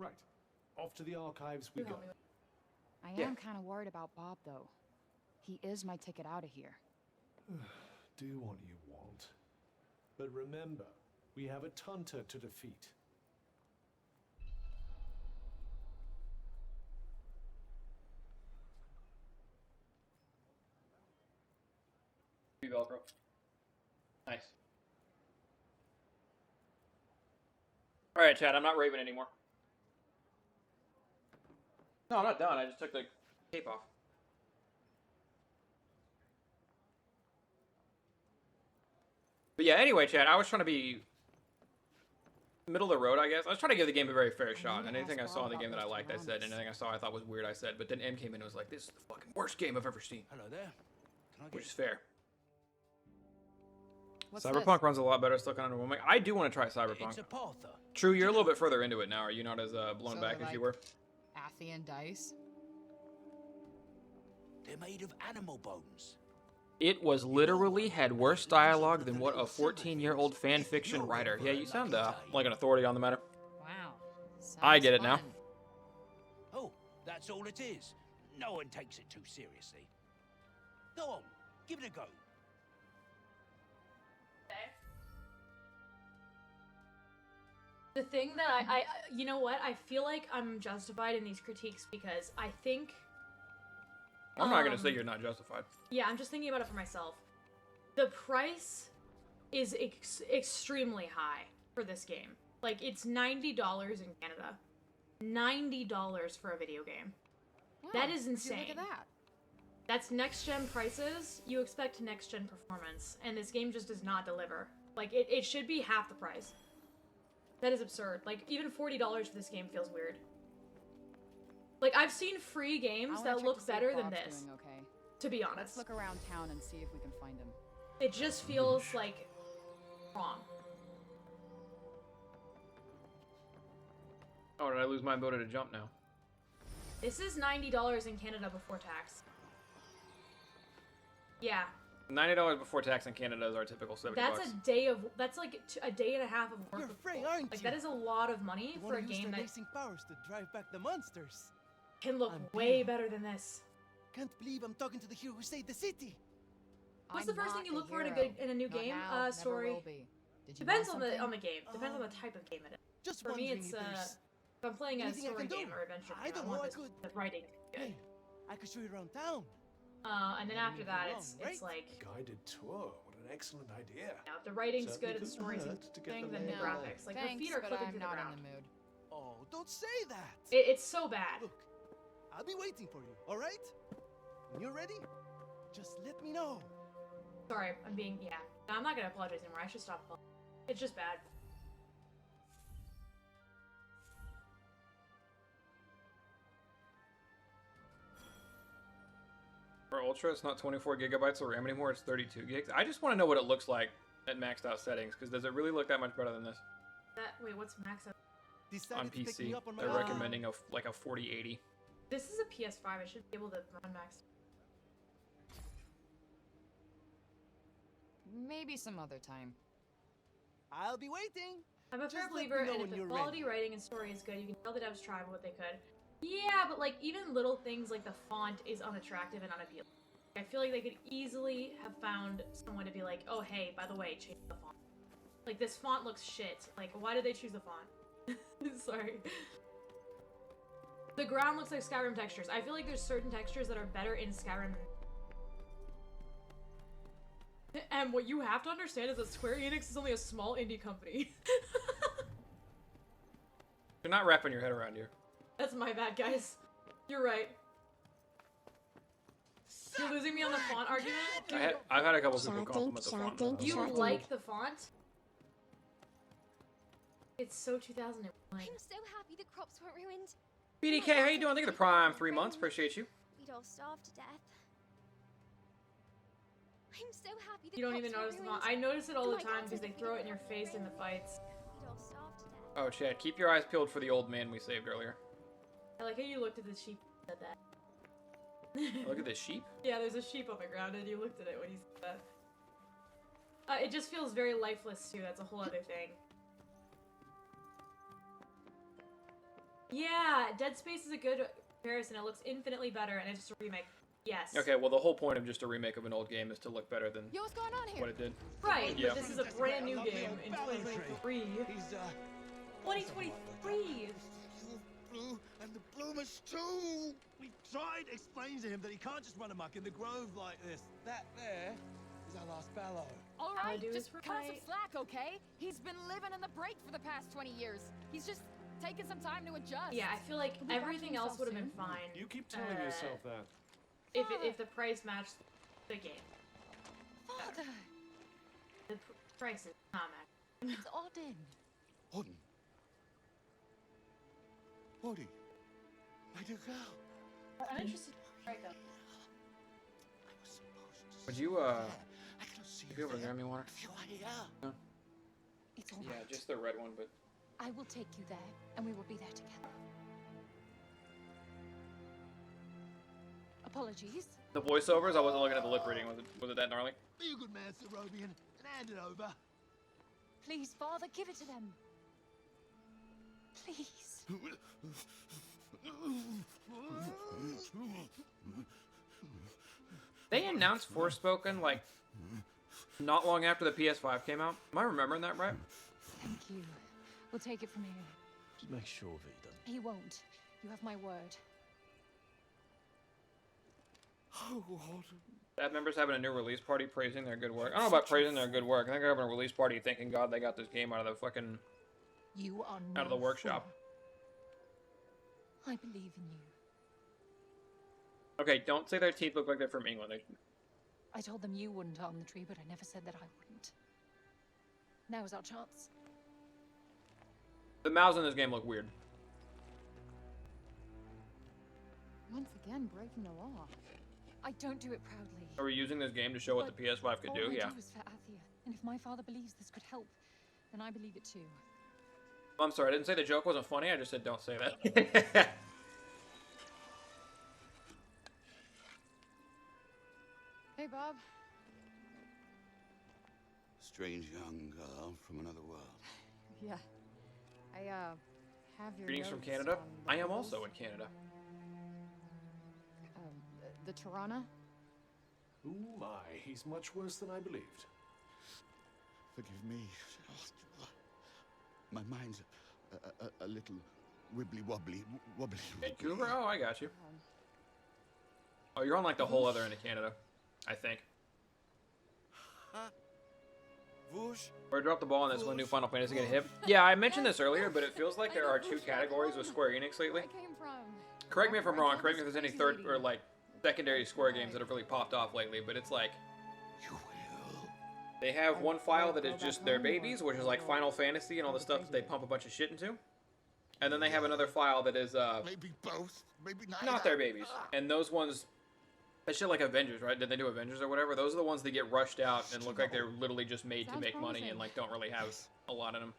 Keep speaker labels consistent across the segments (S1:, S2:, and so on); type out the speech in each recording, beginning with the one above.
S1: Right. Off to the archives we go.
S2: I am kind of worried about Bob, though. He is my ticket out of here.
S1: Do what you want. But remember, we have a Tunter to defeat.
S3: Velcro. Nice. Alright, Chad, I'm not Raven anymore. No, I'm not done. I just took the cape off. But yeah, anyway, Chad, I was trying to be middle of the road, I guess. I was trying to give the game a very fair shot. And anything I saw in the game that I liked, I said. And anything I saw I thought was weird, I said. But then M came in and was like, this is the fucking worst game I've ever seen.
S4: Hello there.
S3: Which is fair.
S2: What's
S3: Cyberpunk runs a lot better, still kind of underwhelming. I do want to try Cyberpunk.
S4: It's a Partha.
S3: True, you're a little bit further into it now. Are you not as blown back as you were?
S2: Athian dice?
S4: They're made of animal bones.
S3: It was literally had worse dialogue than what a 14-year-old fan fiction writer. Yeah, you sound like an authority on the matter.
S2: Wow.
S3: I get it now.
S4: Oh, that's all it is. No one takes it too seriously. Go on, give it a go.
S5: The thing that I you know what? I feel like I'm justified in these critiques because I think...
S3: I'm not going to say you're not justified.
S5: Yeah, I'm just thinking about it for myself. The price is extremely high for this game. Like, it's $90 in Canada. $90 for a video game.
S2: Wow,
S5: that is insane.
S2: Look at that.
S5: That's next-gen prices. You expect next-gen performance, and this game just does not deliver. Like, it should be half the price. That is absurd. Like, even $40 for this game feels weird. Like, I've seen free games that look better than this.
S2: Okay.
S5: To be honest.
S2: Let's look around town and see if we can find him.
S5: It just feels, like, wrong.
S3: Oh, did I lose my ability to jump now?
S5: This is $90 in Canada before tax. Yeah.
S3: $90 before tax in Canada is our typical $70.
S5: That's a day of... That's like a day and a half of work.
S6: You're afraid, aren't
S5: like,
S6: you?
S5: that is a lot of money for a game that
S6: racing powers to drive back the monsters.
S5: can look
S6: I'm
S5: way
S6: being-
S5: better than this.
S6: Can't believe I'm talking to the hero who saved the city.
S5: What's
S2: I'm
S5: the first
S2: not
S5: thing you look for
S2: hero.
S5: in a new
S2: Not
S5: game?
S2: now, never
S5: Story.
S2: will be. Did you
S5: Depends
S2: want
S5: on the
S2: something?
S5: game. Depends on the type of game it is.
S6: Just
S5: For me,
S6: wondering
S5: it's
S6: if there's...
S5: if I'm playing a
S6: anything I
S5: story
S6: can do.
S5: game or adventure
S6: I
S5: game,
S6: don't
S5: I want
S6: know, I
S5: this,
S6: could-
S5: the writing to be good.
S6: Hey, I could show you around town.
S5: And then
S6: Never
S5: after
S6: even
S5: that,
S6: wrong,
S5: it's
S6: right?
S5: like,
S1: Guided tour. What an excellent idea.
S5: you know, if the writing's
S1: Certainly
S5: good and the
S1: couldn't
S5: story's
S1: hurt to get
S5: thing,
S1: the
S5: then the
S1: name
S5: graphics. Like, her
S2: Thanks,
S5: feet are
S2: but
S5: clipping
S2: I'm
S5: through the
S2: not
S5: ground.
S2: in the mood.
S6: Oh, don't say that.
S5: It's so bad.
S6: Look, I'll be waiting for you, all right? When you're ready, just let me know.
S5: Sorry, I'm being, yeah. No, I'm not gonna apologize anymore. I should stop apologizing. It's just bad.
S3: For Ultra, it's not 24 gigabytes of RAM anymore, it's 32 gigs. I just want to know what it looks like at maxed out settings, because does it really look that much better than this?
S5: Wait, what's max up?
S6: Decided
S3: On
S6: to pick me
S3: PC,
S6: up on my
S3: they're
S6: own.
S3: recommending like a 4080.
S5: This is a PS5. I should be able to run max.
S2: Maybe some other time.
S6: I'll be waiting.
S5: I'm a fair
S6: Just let me
S5: believer,
S6: know
S5: and
S6: when
S5: if the
S6: you're
S5: quality
S6: ready.
S5: writing and story is good, you can tell the devs tried what they could. Yeah, but like even little things like the font is unattractive and unappealing. I feel like they could easily have found someone to be like, oh hey, by the way, change the font. Like this font looks shit. Like why did they choose the font? Sorry. The ground looks like Skyrim textures. I feel like there's certain textures that are better in Skyrim. And what you have to understand is that Square Enix is only a small indie company.
S3: You're not wrapping your head around here.
S5: That's my bad, guys. You're right. You're losing me on the font argument?
S3: I've had a couple people compliment the font.
S5: You like the font? It's so 2001.
S7: I'm so happy the crops weren't ruined.
S3: BDK, how you doing? Thank you for the Prime 3 months. Appreciate you.
S7: We'd all starve to death. I'm so happy the
S5: You don't
S7: crops
S5: even
S7: weren't
S5: notice the font.
S7: ruined.
S5: I notice it all the
S7: My
S5: time
S7: dad's
S5: because they
S7: like,
S5: throw it
S7: "We
S5: in your
S7: don't
S5: face in the
S7: rain."
S5: fights.
S7: We'd all starve to death.
S3: Oh, Chad, keep your eyes peeled for the old man we saved earlier.
S5: I like how you looked at the sheep and said that.
S3: Look at this sheep.
S5: Yeah, there's a sheep on the ground and you looked at it when you said that. It just feels very lifeless too, that's a whole other thing. Yeah, Dead Space is a good comparison. It looks infinitely better, and it's just a remake. Yes.
S3: Okay, well, the whole point of just a remake of an old game is to look better than
S2: Yo, what's going on here?
S3: what it did.
S5: Right,
S3: Yeah.
S5: but this is a brand new game in 2023.
S6: He's
S5: 2023!
S6: Blue and the bloomers too. We tried explaining to him that he can't just run amok in the grove like this. That there is our last bellow.
S2: All
S5: I
S2: right,
S5: do
S2: just
S5: is
S2: cut us some
S5: right.
S2: slack, okay? He's been living in the break for the past 20 years. He's just taking some time to adjust.
S5: Yeah, I feel like
S2: He'll be back to
S5: everything else
S2: himself
S5: would have been
S2: soon.
S5: fine
S1: You keep telling yourself that.
S5: if the price matched the game.
S2: Father,
S5: The price is not matched.
S2: it's Odin.
S6: Odin. Odin. Where'd you go?
S5: I'm interested. Right though.
S6: I was supposed to
S3: Would
S6: see
S3: you,
S6: there. I cannot see
S3: be able to
S6: there.
S3: grab me water?
S6: If you are here.
S2: It's all
S3: Yeah,
S2: right.
S3: just the red one, but...
S2: I will take you there, and we will be there together. Apologies.
S3: The voiceovers, I wasn't looking at the lip reading. Was it that gnarly?
S6: Be a good man, Serobian, and hand it over.
S2: Please, Father, give it to them. Please.
S3: They announced Forspoken, like, not long after the PS5 came out. Am I remembering that right?
S2: Thank you. We'll take it from here.
S6: Just make sure of it, doesn't.
S2: He won't. You have my word.
S6: Oh, Odin.
S3: Bad members having a new release party praising their good work. I don't know about praising their good work. I think they're having a release party thanking God they got this game out of the fucking...
S2: You are
S3: out of the
S2: no
S3: workshop.
S2: fool. I believe in you.
S3: Okay, don't say their teeth look like they're from England.
S2: I told them you wouldn't harm the tree, but I never said that I wouldn't. Now is our chance.
S3: The mouths in this game look weird.
S2: Once again, breaking the law. I don't do it proudly.
S3: Are we using this game to show what the PS5 could do?
S2: All I
S3: Yeah.
S2: do is for Athia, and if my father believes this could help, then I believe it too.
S3: I'm sorry, I didn't say the joke wasn't funny. I just said don't say that.
S2: Hey, Bob.
S6: Strange young girl from another world.
S2: Yeah. I, have your
S3: Greetings from
S2: notes
S3: Canada.
S2: on the
S3: I am
S2: rules.
S3: also in Canada.
S2: The Tirana?
S1: Oh my, he's much worse than I believed.
S6: Forgive me. My mind's a little wibbly-wobbly. Wobbly.
S3: Vancouver? Oh, I got you. Oh, you're on like the whole other end of Canada, I think.
S6: Whoosh.
S3: Or drop the ball on this one new Final Fantasy get hip. Yeah, I mentioned this earlier, but it feels like there are two categories with Square Enix lately.
S2: Where I came from.
S3: Correct me if I'm wrong. Correct me if there's any
S2: Crazy
S3: third
S2: lady.
S3: or like secondary Square games that have really popped off lately. But it's like
S6: You will.
S3: they have one file that is just their babies, which is like Final Fantasy and all the stuff that they pump a bunch of shit into. And then they have another file that is
S6: Maybe both. Maybe neither.
S3: not their babies. And those ones, that shit like Avengers, right? Did they do Avengers or whatever? Those are the ones that get rushed out and look like they're literally just made to
S2: Sounds
S3: make money
S2: promising.
S3: and like don't really have a lot in them.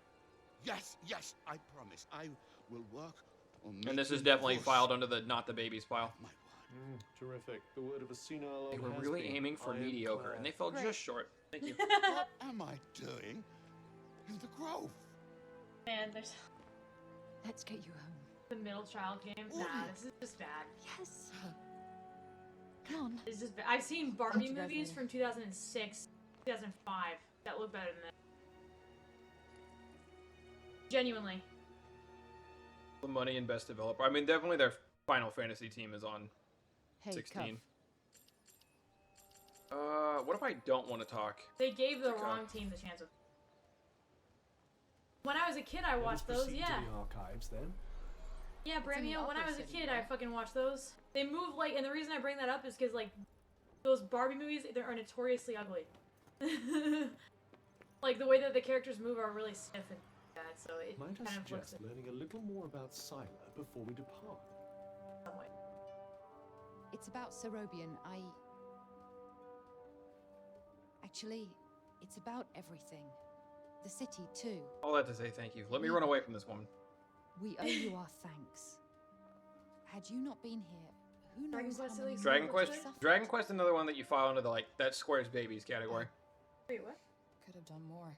S6: Yes, yes, I promise. I will work on
S3: And this is
S6: making
S3: definitely
S6: Whoosh
S3: filed under the not the babies file.
S6: my word.
S1: Terrific. The word of a senile
S3: They
S1: old
S3: were really
S1: has-been.
S3: aiming for
S1: I am
S3: mediocre,
S1: glad.
S3: and they fell
S2: Great.
S3: just short. Thank you.
S6: What am I doing in the grove?
S5: Man, there's
S2: Let's get you home.
S5: the middle child game. Nah, this is just bad.
S2: Yes. Come on.
S5: It's just bad. I've seen Barbie
S2: you guys
S5: movies
S2: later.
S5: from 2006, 2005 that look better than this. Genuinely.
S3: The money and best developer. I mean, definitely their Final Fantasy team is on
S2: Hey,
S3: 16. What if I don't want to talk?
S5: They gave the
S3: Okay.
S5: wrong team the chance of. When I was a kid, I
S1: Let us
S5: watched those.
S1: proceed
S5: Yeah.
S1: to the archives then.
S5: Yeah,
S2: in the
S5: Bramio, when I
S2: upper
S5: was a
S2: city,
S5: kid,
S2: right?
S5: I fucking watched those. They move like, and the reason I bring that up is because like, those Barbie movies, they are notoriously ugly. Like the way that the characters move are really stiff and bad, so it
S1: Might I
S5: kind of looks
S1: suggest learning a little more about Sila before we depart?
S5: some way.
S8: It's about Serobian. Actually, it's about everything. The city, too.
S3: All that to say thank you. Let me run away from this woman.
S8: We owe you our thanks. Had you not been here, who
S5: Dragon
S8: knows how
S5: Quest at
S8: many
S5: least
S3: Dragon
S5: Dragon
S3: Quest.
S5: Quest?
S8: suffered.
S3: Dragon Quest, another one that you file under the like that Square's babies category.
S5: Wait, what?
S8: Could have done more.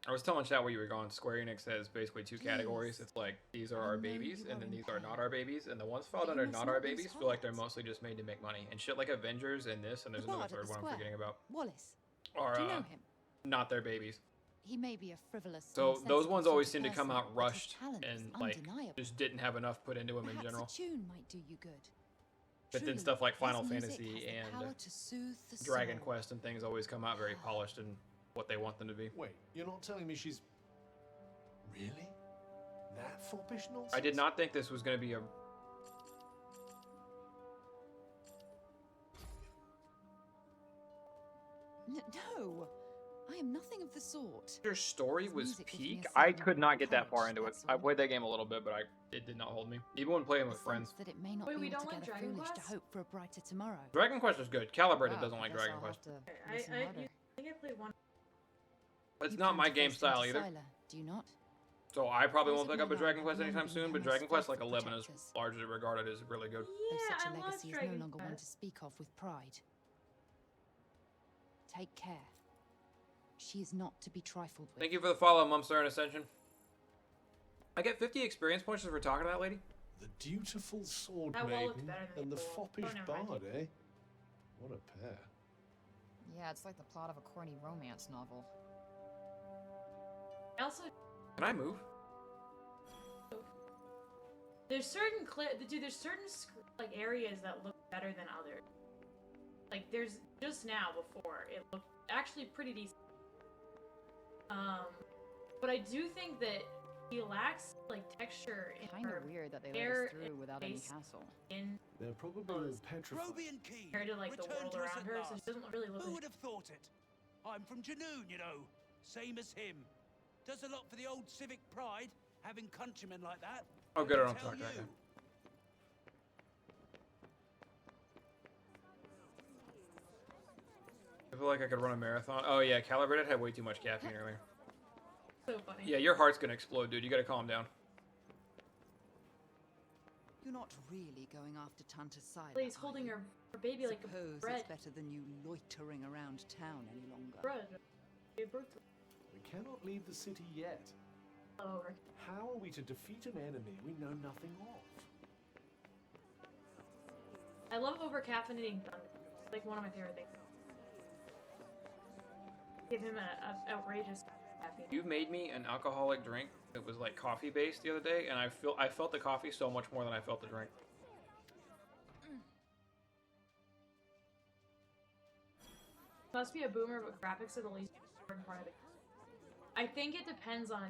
S3: I was telling chat where you were going. Square Enix has basically two categories. It's like, these are
S8: I
S3: our
S8: know
S3: babies,
S8: you
S3: and
S8: are
S3: then
S8: in
S3: these are not
S8: pain.
S3: our babies. And the ones filed
S8: But
S3: under
S8: you must
S3: not our
S8: not lose
S3: babies feel like they're
S8: heart.
S3: mostly just made to make money. And shit like Avengers and this, and there's
S8: The
S3: another
S8: bard at
S3: third
S8: the
S3: one I'm
S8: square.
S3: forgetting about,
S8: Wallace.
S3: are
S8: Do you know him?
S3: not their babies.
S8: He may be a frivolous.
S3: So
S8: and
S3: those
S8: sensitive
S3: ones
S8: sort
S3: always
S8: of
S3: seem to come
S8: person,
S3: out
S8: but his
S3: rushed
S8: talent is
S3: and like
S8: undeniable.
S3: just didn't have enough put into them in
S8: Perhaps
S3: general.
S8: a tune might do you good.
S3: But then
S8: Truly,
S3: stuff like
S8: his
S3: Final
S8: music
S3: Fantasy
S8: has the
S3: and
S8: power to soothe the
S3: Dragon
S8: soul.
S3: Quest and things always come out very polished and what they want them to be.
S1: Wait, you're not telling me she's... Really? That foppish nonsense?
S3: I did not think this was going to be a...
S8: No, I am nothing of the sort.
S3: Your story
S8: His
S3: was
S8: music gives me
S3: peak.
S8: a
S3: I
S8: certain
S3: could not get that far
S8: courage,
S3: into it.
S8: that's
S3: I
S8: all.
S3: played that game a little bit, but it did not hold me. Even when playing
S8: The
S3: with friends.
S8: sense that it may not
S5: Wait, we
S8: be
S5: don't like
S8: altogether
S5: Dragon
S8: foolish to
S5: Quest?
S8: hope for a brighter tomorrow.
S3: Dragon Quest is good. Calibrated
S8: Wow,
S3: doesn't
S8: I
S3: like
S8: guess
S3: Dragon
S8: I'll
S3: Quest.
S8: have to
S5: I
S8: listen harder.
S5: think I played one.
S3: It's
S8: You
S3: not
S8: come
S3: my
S8: to
S3: game
S8: face
S3: style
S8: Tante
S3: either.
S8: Sila, do you not?
S3: So I probably
S8: Those
S3: won't
S8: of
S3: pick up a
S8: my
S3: Dragon
S8: line
S3: Quest
S8: have
S3: anytime
S8: long
S3: soon,
S8: been
S3: but
S8: her
S3: Dragon
S8: most
S3: Quest like
S8: faithful
S3: 11 is
S8: protectors.
S3: largely regarded as really good.
S8: Though
S5: Yeah,
S8: such a
S5: I love
S8: legacy is no
S5: Dragon
S8: longer one to
S5: Quest.
S8: speak of with pride. Take care. She is not to be trifled with.
S3: Thank you for the follow, Mumster and Ascension. I get 50 experience points just for talking to that lady?
S1: The dutiful sword
S5: That wall looked
S1: maiden
S5: better than
S1: and the
S5: the wall.
S1: foppish
S5: Oh, never mind.
S1: bard, eh? What a pair.
S9: Yeah, it's like the plot of a corny romance novel.
S5: I also
S3: Can I move?
S5: there's certain there's certain like areas that look better than others. Like there's just now before it looked actually pretty decent. But I do think that he lacks like texture in
S9: Kind
S5: her
S9: of weird that they let
S5: hair
S9: us through
S5: and
S9: without any
S5: face
S9: hassle.
S5: in
S1: They're probably petrified.
S6: Roby and Key,
S5: compared to like the
S6: return
S5: world
S6: to us
S5: around
S6: at
S5: her, so she
S6: last.
S5: doesn't really look
S6: Who
S5: like
S6: would have thought it? I'm from Janoon, you know. Same as him. Does a lot for the old civic pride, having countrymen like that.
S3: Oh,
S6: Let
S3: good, I
S6: me
S3: don't
S6: tell
S3: talk to that
S6: you.
S3: guy. I feel like I could run a marathon. Oh yeah, Calibrated had way too much caffeine earlier.
S5: so funny.
S3: Yeah, your heart's gonna explode, dude. You gotta calm down.
S8: You're not really going after Tante Sila.
S5: He's holding her baby like a
S8: Suppose
S5: bread.
S8: it's better than you loitering around town any longer.
S5: Bread. Gave birth to
S1: We cannot leave the city yet.
S5: over.
S1: How are we to defeat an enemy we know nothing of?
S5: I love over caffeinating thunder. It's like one of my favorite things. Give him a outrageous caffeine.
S3: You made me an alcoholic drink that was like coffee based the other day, and I felt the coffee so much more than I felt the drink.
S5: Must be a boomer, but graphics are the least important part of it. I think it depends on,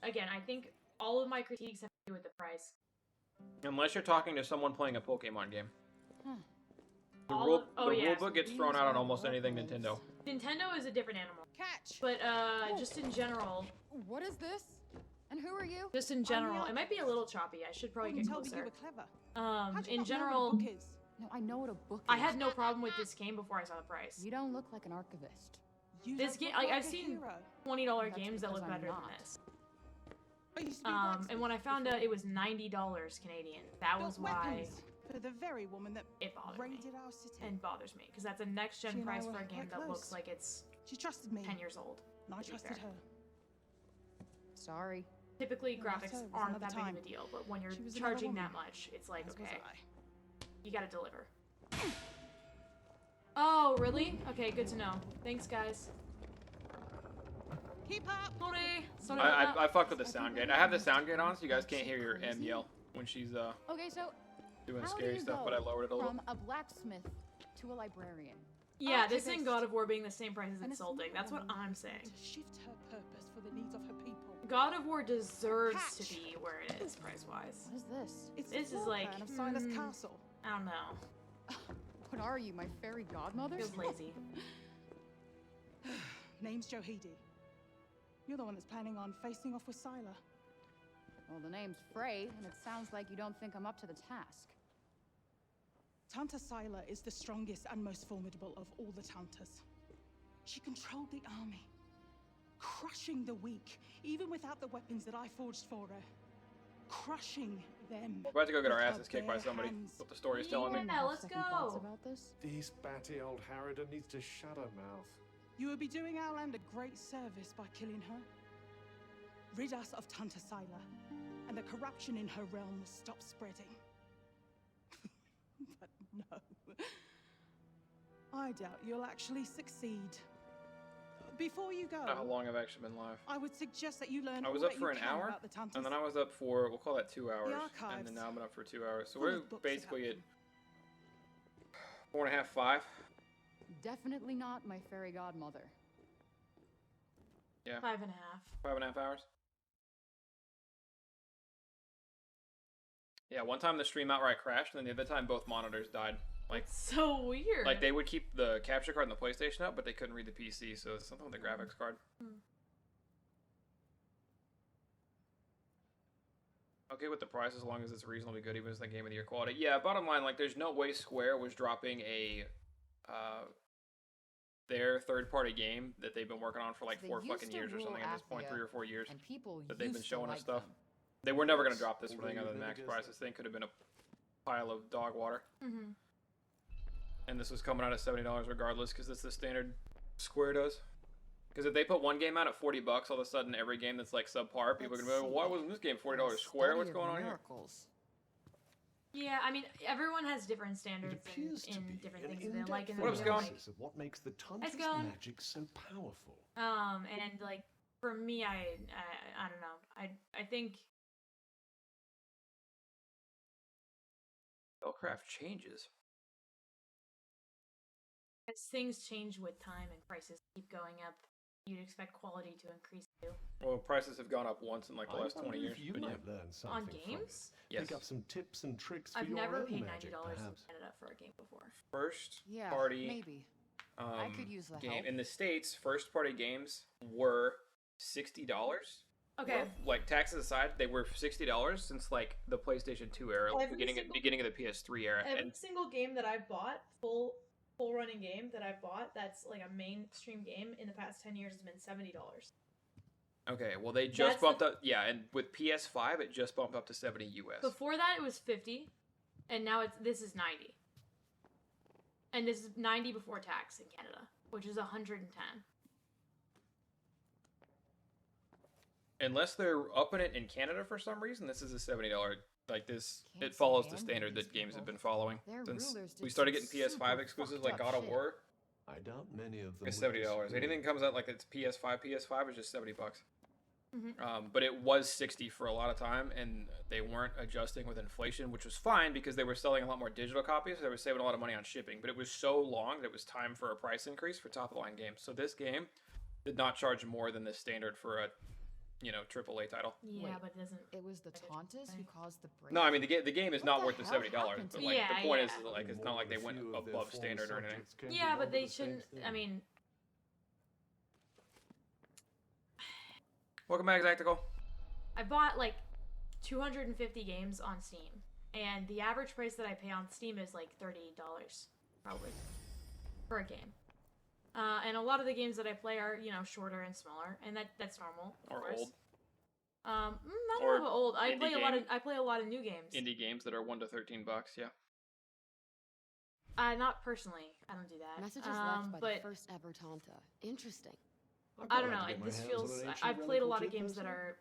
S5: again, I think all of my critiques have to do with the price.
S3: Unless you're talking to someone playing a Pokemon game. The
S5: All
S3: rule,
S5: of- oh,
S3: the
S5: yeah.
S3: rulebook gets thrown out on almost anything Nintendo.
S5: Nintendo is a different animal.
S9: Catch!
S5: But, just in general,
S9: What is this? And who are you?
S5: just in general, it might be a little choppy. I should probably get
S10: Told me you
S5: closer.
S10: were clever. How'd you
S5: In
S10: not know
S5: general,
S10: what a book is?
S9: No, I know what a book
S5: I
S9: is.
S5: had no problem with this game before I saw the price.
S9: You don't look like an archivist.
S10: You
S5: This
S10: don't
S5: game,
S10: look
S5: like,
S10: like
S5: I've
S10: a
S5: seen
S10: hero.
S5: $20
S9: That's
S5: games that
S9: because
S5: look
S9: I'm
S5: better
S9: not.
S5: than this.
S10: I used to be a
S5: And when I
S10: blacksmith
S5: found out
S10: before.
S5: it was $90 Canadian, that
S10: Built
S5: was why
S10: weapons for the very woman that
S5: it bothered me.
S10: raided our city.
S5: And bothers me, because that's a next
S10: She
S5: gen
S10: and I
S5: price
S10: were
S5: for a game
S10: quite
S5: that looks
S10: close.
S5: like it's
S10: She trusted me,
S5: 10 years old.
S10: and I
S5: to be
S10: trusted
S5: fair.
S10: her.
S9: Sorry.
S5: Typically,
S10: Well,
S5: graphics
S10: so was
S5: aren't
S10: another
S5: that big
S10: time.
S5: of a deal, but when you're
S10: She was another
S5: charging that
S10: woman,
S5: much, it's like,
S10: As was
S5: okay,
S10: I.
S5: you gotta deliver. Oh, really? Okay, good to know. Thanks, guys.
S10: Keep up!
S5: Sorry about that.
S3: I fucked with the sound gate. I have the sound gate on so you guys can't hear your M yell when she's
S9: Okay, so
S3: doing
S9: how
S3: scary
S9: do you
S3: stuff,
S9: go
S3: but I lowered it a little.
S9: from a blacksmith to a librarian?
S5: Yeah, this
S10: Archivist.
S5: and God of War being the same price is
S10: And a
S5: insulting.
S10: smart
S5: That's what
S10: woman
S5: I'm saying.
S10: To shift her purpose for the needs of her people.
S5: God of War deserves to
S10: Catch.
S5: be where it is price-wise.
S9: What is this?
S10: It's
S5: This
S10: the
S5: is
S10: floor
S5: like,
S10: plan of Silas
S5: hmm.
S10: Castle.
S5: I don't know.
S9: What are you, my fairy godmother?
S5: Feels lazy.
S10: Name's Johidi. You're the one that's planning on facing off with Sila.
S9: Well, the name's Frey, and it sounds like you don't think I'm up to the task.
S10: Tanta Sila is the strongest and most formidable of all the Tantas. She controlled the army, crushing the weak, even without the weapons that I forged for her. Crushing them.
S3: We're about to go get our
S10: with her
S3: asses kicked by
S10: bare
S3: somebody.
S10: hands.
S3: What the story's telling me.
S5: Yeah,
S9: Have
S5: let's
S9: second thoughts
S5: go.
S9: about this?
S1: This batty old harridan needs to shut her mouth.
S10: You would be doing our land a great service by killing her. Rid us of Tanta Sila, and the corruption in her realm will stop spreading. But no. I doubt you'll actually succeed. Before you go,
S3: How long I've actually been live?
S10: I would suggest that you learn
S3: I was
S10: all
S3: up
S10: that
S3: for
S10: you
S3: an
S10: can
S3: hour,
S10: about the Tantas.
S3: and then I was up for, we'll call that 2 hours, and
S10: archives.
S3: then now I've been up for 2 hours. So
S10: Full
S3: we're
S10: of books
S3: basically at
S10: about
S3: 4.5, 5.
S9: Definitely not my fairy godmother.
S3: Yeah.
S5: 5.5.
S3: 5.5 hours. Yeah, one time the stream outright crashed, and then the other time both monitors died. Like,
S5: It's so weird.
S3: like they would keep the capture card in the PlayStation up, but they couldn't read the PC, so it's something with the graphics card. Okay with the price as long as it's reasonably good, even as the game of the year quality. Yeah, bottom line, like, there's no way Square was dropping a their third-party game that they've been working on for like
S9: They
S3: 4
S9: used
S3: fucking
S9: to
S3: years or
S9: rule
S3: something at this point,
S9: Athia,
S3: 3 or 4 years.
S9: And people
S3: That they've been
S9: used to
S3: showing us
S9: like
S3: stuff.
S9: them.
S3: They were never gonna drop this for
S1: Although
S3: anything other than
S1: you've
S3: max
S1: never
S3: price.
S1: guessed
S3: This thing could have been a pile of dog water.
S5: Mm-hmm.
S3: And this was coming out at $70 regardless, because that's the standard Square does. Because if they put one game out at $40, all of a sudden every game that's like subpar, people are gonna be like, well, why wasn't this game $40 Square? What's going on here?
S5: Yeah, I mean, everyone has different standards
S1: It appears to
S5: in
S1: be
S5: different
S1: an
S5: things that they
S1: in-depth
S5: like and
S3: What
S5: they
S3: up,
S5: don't
S3: Scone?
S5: like.
S1: of what makes the Tanta's
S5: Scone.
S1: magic so powerful.
S5: And like for me, I don't know. I think
S3: Spellcraft changes.
S5: as things change with time and prices keep going up, you'd expect quality to increase too.
S3: Well, prices have gone up once in like the
S1: I
S3: last 20
S1: wonder
S3: years.
S1: if you
S3: But yeah.
S1: might learn something
S5: On
S1: from it.
S5: games?
S3: Yes.
S1: Pick up some tips and tricks for
S5: I've
S1: your
S5: never
S1: own
S5: paid
S1: magic,
S5: $90 in
S1: perhaps.
S5: Canada for a game before.
S3: First
S9: Yeah,
S3: party
S9: maybe. I could use the
S3: game
S9: help.
S3: in the States, first party games were $60.
S5: Okay.
S3: Like taxes aside, they were $60 since like the PlayStation 2 era, like,
S5: Every
S3: beginning of the PS3 era.
S5: Every
S3: And
S5: single game that I've bought, full running game that I've bought, that's like a mainstream game in the past 10 years has been $70.
S3: okay, well they just
S5: That's
S3: bumped up. Yeah, and with PS5, it just bumped up to 70 US.
S5: Before that it was 50, and now this is 90. And this is 90 before tax in Canada, which is 110.
S3: Unless they're upping it in Canada for some reason, this is a $70. Like this,
S9: Can't
S3: it follows the
S9: stand
S3: standard
S9: these
S3: that games have
S9: people.
S3: been following
S9: Their
S3: since
S9: rulers did
S3: we started
S9: some
S3: getting PS5
S9: super
S3: exclusives
S9: fucked
S3: like
S9: up
S3: God of
S9: shit.
S3: War.
S1: I doubt many of them
S3: It's
S1: would
S3: $70.
S1: disagree.
S3: Anything comes out like it's PS5 is just $70.
S5: Mhm.
S3: But it was 60 for a lot of time, and they weren't adjusting with inflation, which was fine because they were selling a lot more digital copies. So they were saving a lot of money on shipping. But it was so long that it was time for a price increase for top of the line games. So this game did not charge more than the standard for a, AAA title.
S5: Yeah,
S9: Wait,
S5: but it doesn't.
S9: It was the Tantas who caused the break.
S3: No, I mean the game is
S9: What
S3: not
S9: the
S3: worth the
S9: hell
S3: $70.
S9: happened
S3: But
S9: to
S3: like
S5: Yeah,
S3: the point
S5: yeah.
S3: is like it's not like they went above standard or anything.
S5: Yeah, but they shouldn't. I mean,
S3: Welcome back, Zactical.
S5: I bought like 250 games on Steam, and the average price that I pay on Steam is like $30 probably for a game. And a lot of the games that I play are, shorter and smaller, and that's normal. Of
S3: Or
S5: course.
S3: old.
S5: Not
S3: Or
S5: all of old. I
S3: indie
S5: play a lot of
S3: game.
S5: new games.
S3: Indie games that are $1 to $13. Yeah.
S5: Not personally. I don't do that.
S11: Messages left by
S5: but
S11: the first ever Tanta. Interesting.
S5: I don't know. This feels. I've played a lot of games that are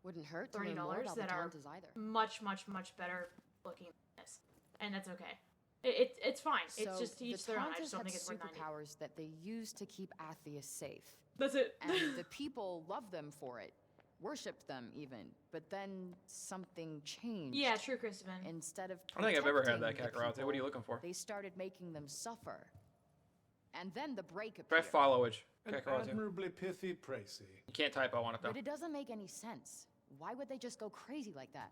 S11: Wouldn't hurt to
S5: $30
S11: learn more about the
S5: that are
S11: Tantas either.
S5: much, much, much better looking than this, and that's okay. It's fine. It's
S9: So
S5: just to each
S9: the
S5: their own. I
S9: Tantas
S5: just don't
S9: had
S5: think it's worth 90.
S9: superpowers that they used to keep Athia safe.
S5: That's it.
S9: And the people loved them for it, worshipped them even. But then something changed.
S5: Yeah, true, Christopher.
S9: Instead of
S3: I don't think I've ever had that,
S9: protecting the
S3: Kakarate. What are you
S9: people,
S3: looking for?
S9: They started making them suffer. And then the break
S3: Try
S9: appeared.
S3: followage.
S1: An
S3: Kakarate.
S1: admirably pithy précis.
S3: You can't type. I want it though.
S9: But it doesn't make any sense. Why would they just go crazy like that?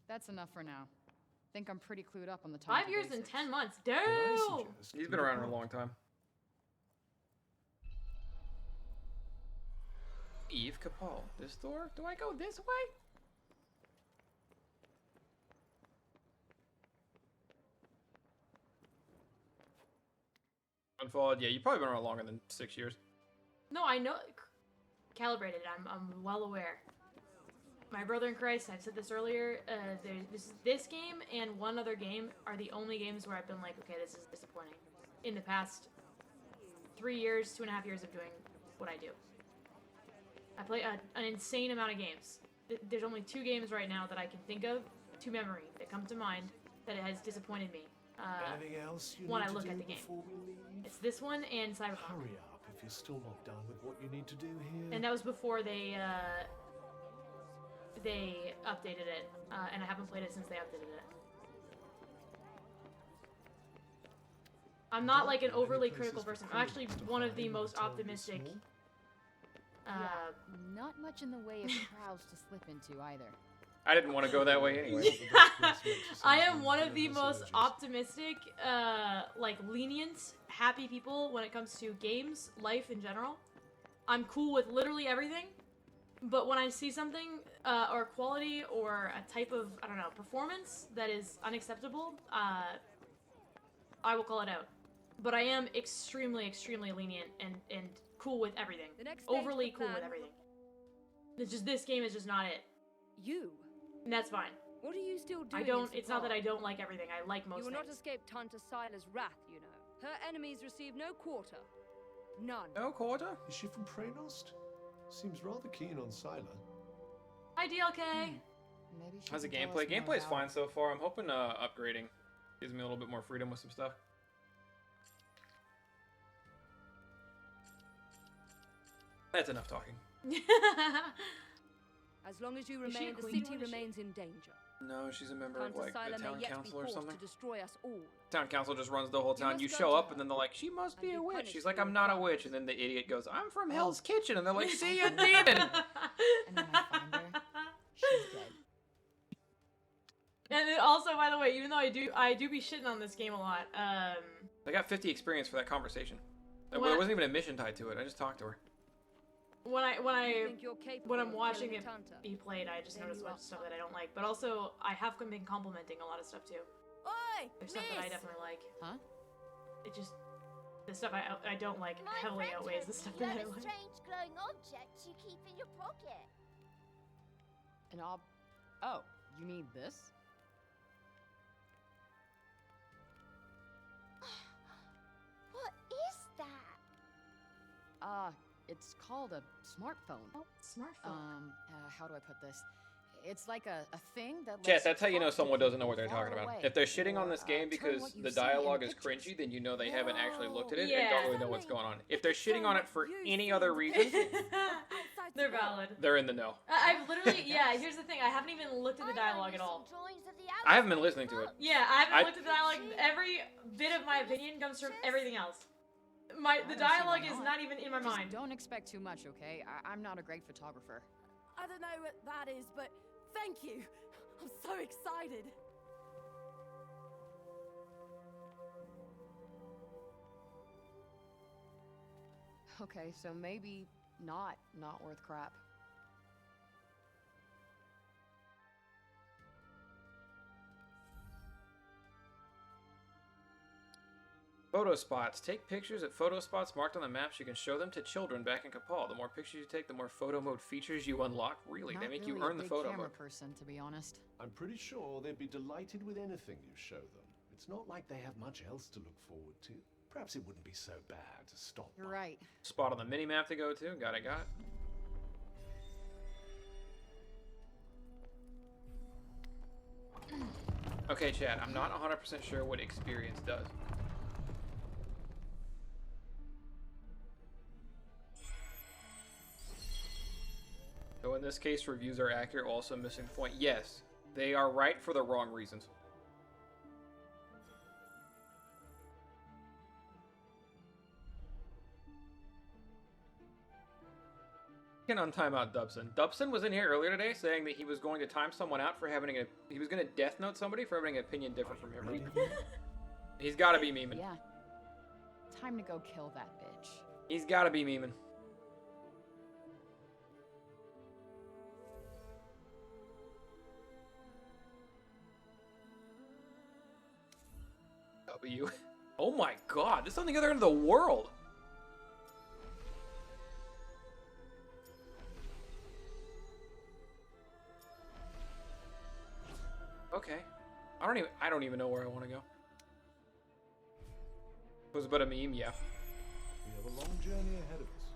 S9: That's enough for now. Think I'm pretty clued up on the Tanta
S5: 5 years and
S9: basics.
S5: 10 months.
S1: And I
S5: Damn.
S1: suggest
S3: He's
S1: you
S3: been around for a
S1: depart.
S3: long time. Eve Capal. This door? Do I go this way? Unfollowed. Yeah, you've probably been around longer than 6 years.
S5: No, I know. Calibrated. I'm well aware. My brother in Christ, I've said this earlier. This game and one other game are the only games where I've been like, okay, this is disappointing. In the past 3 years, 2.5 years of doing what I do. I play an insane amount of games. There's only 2 games right now that I can think of, to memory, that come to mind, that has disappointed me.
S1: Anything else you
S5: when
S1: need
S5: I
S1: to
S5: look
S1: do
S5: at the game.
S1: before we leave?
S5: It's this one and Cyberpunk.
S1: Hurry up if you're still not done with what you need to do here.
S5: And that was before they updated it, and I haven't played it since they updated it. I'm not like an overly critical person. I'm actually one of the most optimistic.
S9: Not much in the way of crowds to slip into either.
S3: I didn't want to go that way anyway.
S5: I am one of the most optimistic, like lenient, happy people when it comes to games, life in general. I'm cool with literally everything, but when I see something, or quality, or a type of, I don't know, performance that is unacceptable, I will call it out. But I am extremely, extremely lenient and cool with everything. Overly cool with everything. It's just, this game is just not it.
S12: You?
S5: And that's fine.
S12: What are you still doing?
S5: It's not that I don't like everything. I like most
S12: things. You will not
S5: things.
S12: escape Tanta Sila's wrath, you know. Her enemies receive no quarter. None.
S3: No quarter?
S1: Is she from Praenost? Seems rather keen on Sila.
S5: Hi, DLK.
S9: Maybe she
S3: How's the
S9: can tell us
S3: gameplay?
S9: more
S3: Gameplay's
S9: about
S3: fine so far. I'm hoping upgrading gives me a little bit more freedom with some stuff. That's enough talking.
S12: As long as you remain, the city remains in danger.
S3: No, she's a member of like the town council or something.
S12: To destroy us all.
S3: Town council just runs the whole town. You show up and then they're like, she must be a witch. She's like, I'm not a witch. And then the idiot goes, I'm from Hell's Kitchen. And they're like, see ya, demon.
S9: And when I find her, she's dead.
S5: And then also, by the way, even though I do be shitting on this game a lot,
S3: I got 50 experience for that conversation. There
S5: What?
S3: wasn't even a mission tied to it. I just talked to her.
S5: when I'm watching it
S12: Tanta?
S5: be played, I just
S12: Then
S5: notice a
S12: you
S5: bunch
S12: are
S5: of stuff that I don't like. But also, I have been complimenting a lot of stuff too.
S12: Oi,
S5: There's stuff that I definitely like.
S9: Huh?
S5: It just, the stuff I don't like heavily outweighs the stuff that I like.
S7: strange glowing object you keep in your pocket.
S9: Oh, you need this?
S7: What is that?
S9: It's called a smartphone.
S5: Oh, smartphone.
S9: How do I put this? It's like a thing that
S3: Chat,
S9: lets
S3: that's how you know
S9: talk to
S3: someone doesn't know
S9: people
S3: what they're talking
S9: far
S3: about.
S9: away,
S3: If they're shitting on
S9: or,
S3: this game
S9: turn
S3: because
S9: what you
S3: the
S9: see in
S3: dialogue is
S9: pictures.
S3: cringy, then you know they haven't actually looked at it and
S5: Yeah.
S3: don't really know what's going on. If they're shitting on it for any other reason,
S5: They're valid.
S3: they're in the know.
S5: I've literally, yeah, here's the thing, I haven't even looked at the dialogue at all.
S3: I haven't been listening to it.
S5: Yeah, I haven't looked at the dialogue. Every bit of my opinion comes from everything else. The
S9: I don't see
S5: dialogue
S9: why
S5: is
S9: not.
S5: not even in my
S9: Just
S5: mind.
S9: don't expect too much, okay? I'm not a great photographer.
S12: I don't know what that is, but thank you. I'm so excited.
S9: Okay, so maybe not worth crap.
S3: Photo spots. Take pictures at photo spots marked on the maps. You can show them to children back in Capal. The more pictures you take, the more photo mode features you unlock. Really,
S9: Not
S3: they make
S9: really
S3: you earn
S9: a
S3: the
S9: big
S3: photo
S9: camera
S3: mode.
S9: person, to be honest.
S1: I'm pretty sure they'd be delighted with anything you show them. It's not like they have much else to look forward to. Perhaps it wouldn't be so bad to stop
S9: You're
S1: by.
S9: right.
S3: Spot on the mini map to go to. Got it. Okay, chat. I'm not 100% sure what experience does. So in this case, reviews are accurate, also missing the point. Yes, they are right for the wrong reasons. Can untime out Dubson. Dubson was in here earlier today saying that he was going to time someone out for having he was going to death note somebody for having an opinion different from him. He's got to be memeing.
S9: Yeah. Time to go kill that bitch.
S3: He's got to be memeing. W. Oh my god, this is on the other end of the world. Okay. I don't even know where I want to go. Was it but a meme? Yeah.
S1: We have a long journey ahead of us.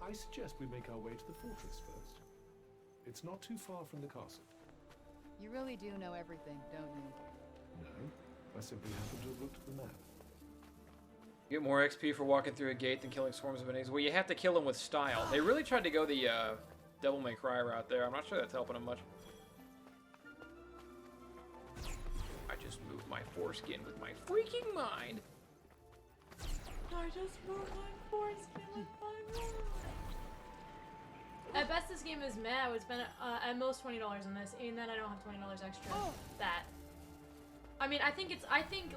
S1: I suggest we make our way to the fortress first. It's not too far from the castle.
S9: You really do know everything, don't you?
S1: No, I simply happen to have looked at the map.
S3: You get more XP for walking through a gate than killing swarms of enemies. Well, you have to kill them with style. They really tried to go the Devil May Cry route there. I'm not sure that's helping them much. I just moved my foreskin with my freaking mind.
S5: I just moved my foreskin with my mind. At best, this game is meh. I would spend at most $20 on this, and then I don't have $20 extra. That. I mean, I think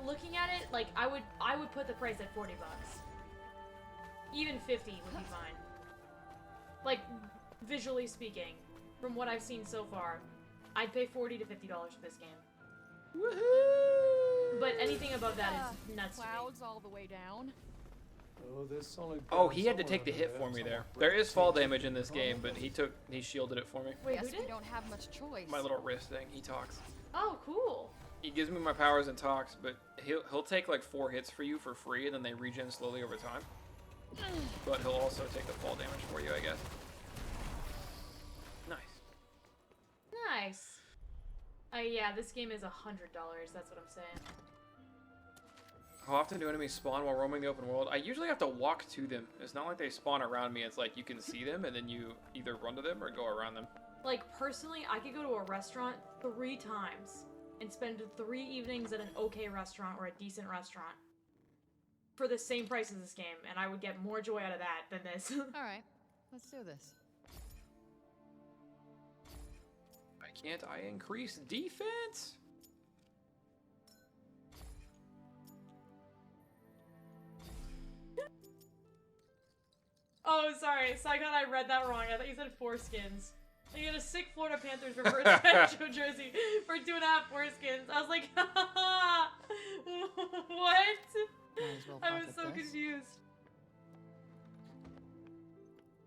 S5: looking at it, like I would put the price at $40. Even 50 would be fine. Like visually speaking, from what I've seen so far, I'd pay $40 to $50 for this game.
S3: Woohoo!
S5: But anything above that is nuts.
S9: Clouds all the way down.
S1: Oh, there's solid.
S3: Oh, he had to take the hit for me there. There is fall damage in this game, but he shielded it for me.
S5: Wait,
S9: Guess
S5: who did?
S9: we don't have much choice.
S3: My little wrist thing. He talks.
S5: Oh, cool.
S3: He gives me my powers and talks, but he'll take like 4 hits for you for free, and then they regen slowly over time. But he'll also take the fall damage for you, I guess. Nice.
S5: Nice. Yeah, this game is $100. That's what I'm saying.
S3: How often do enemies spawn while roaming the open world? I usually have to walk to them. It's not like they spawn around me. It's like you can see them, and then you either run to them or go around them.
S5: Like, personally, I could go to a restaurant 3 times and spend 3 evenings at an okay restaurant or a decent restaurant for the same price as this game, and I would get more joy out of that than this.
S9: Alright, let's do this.
S3: Why can't I increase defense?
S5: Oh, sorry. Saigon, I read that wrong. I thought you said foreskins. You get a sick Florida Panthers reverse retro jersey for 2.5 foreskins. I was like, what?
S9: Well
S5: I was so confused.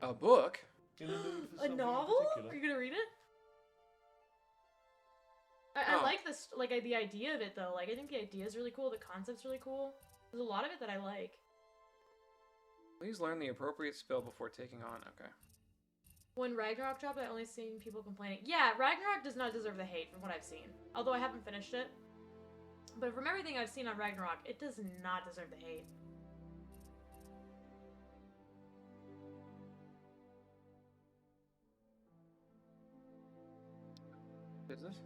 S3: A book?
S5: A novel? Are you gonna read it? I like this, like the idea of it though. Like I think the idea is really cool. The concept's really cool. There's a lot of it that I like.
S3: Please learn the appropriate spell before taking on. Okay.
S5: When Ragnarok dropped, I only seen people complaining. Yeah, Ragnarok does not deserve the hate from what I've seen. Although I haven't finished it. But from everything I've seen on Ragnarok, it does not deserve the hate.
S3: Business?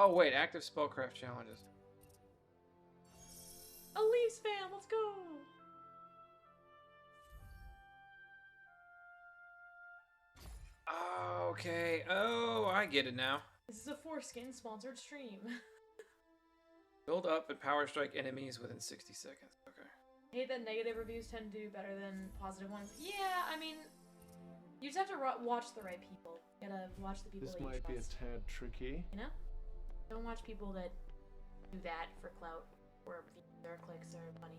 S3: Oh wait, active spellcraft challenges.
S5: A Leafs fan, let's go!
S3: Okay. Oh, I get it now.
S5: This is a foreskin sponsored stream.
S3: Build up and power strike enemies within 60 seconds. Okay.
S5: I hate that negative reviews tend to do better than positive ones. Yeah, I mean, you just have to watch the right people. You gotta watch the people
S1: This
S5: that you
S1: might be a
S5: trust.
S1: tad tricky.
S5: You know? Don't watch people that do that for clout or views or clicks or money.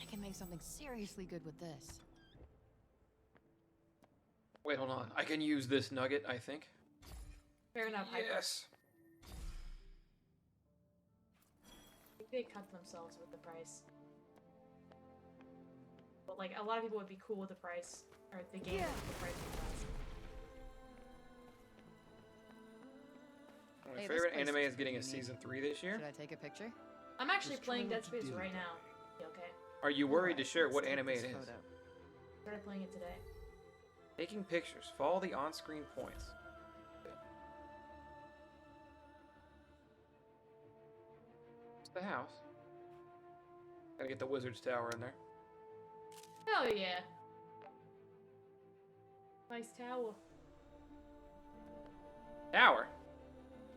S9: I can make something seriously good with this.
S3: Wait, hold on. I can use this nugget, I think.
S5: Fair enough, Hyper.
S3: Yes.
S5: I think they cut themselves with the price. But like, a lot of people would be cool with the price, or the game with the price of
S3: My
S9: Hey,
S3: favorite
S9: this place
S3: anime
S9: looks
S3: is getting a
S9: pretty neat.
S3: season 3 this year.
S9: Should I take a picture?
S5: I'm actually
S1: Just try
S5: playing
S1: not
S5: Dead
S1: to
S5: Space
S1: deal
S5: right
S1: with
S5: now. You okay?
S3: Are you worried to
S9: Alright,
S3: share
S9: let's
S3: what
S9: take
S3: anime
S9: this
S3: it is?
S9: photo.
S5: Started playing it today.
S3: Taking pictures. Follow the on-screen points. It's the house. Gotta get the wizard's tower in there.
S5: Hell yeah. Nice tower.
S3: Tower?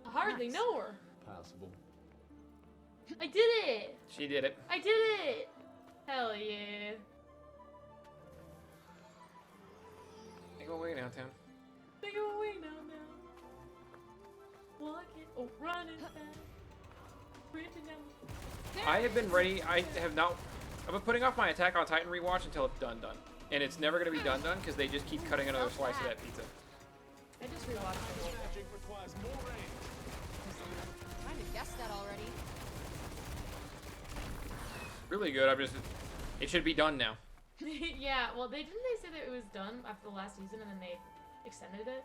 S5: I hardly
S9: Nice.
S5: know her.
S1: Passable.
S5: I did it!
S3: She did it.
S5: I did it! Hell yeah.
S3: Go away downtown.
S5: They go away now. Walking, oh, running fast. Sprinting down.
S3: I have been ready. I've been putting off my Attack on Titan rewatch until it's done. And it's never gonna be done because they just keep cutting another slice of that pizza.
S5: I just rewatched it.
S6: Magic requires more range.
S9: Trying to guessed that already.
S3: Really good. It should be done now.
S5: Yeah, well, didn't they say that it was done after the last season and then they extended it?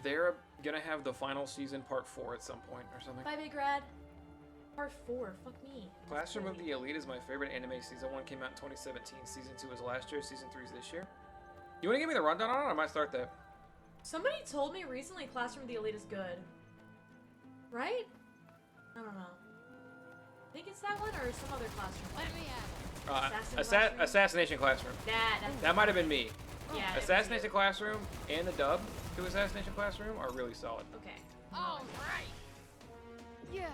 S3: They're gonna have the final season part 4 at some point or something.
S5: Bye, Big Rad. Part 4, fuck me.
S3: Classroom of the Elite is my favorite anime. Season 1 came out in 2017. Season 2 was last year. Season 3 is this year. You wanna give me the rundown on it? I might start that.
S5: Somebody told me recently Classroom of the Elite is good. Right? I don't know. I think it's that one or some other classroom.
S9: Let me at
S3: Assassination Classroom. That might have been me.
S5: Yeah.
S3: Assassination Classroom and the dub to Assassination Classroom are really solid.
S5: Okay.
S9: All right. Yeah.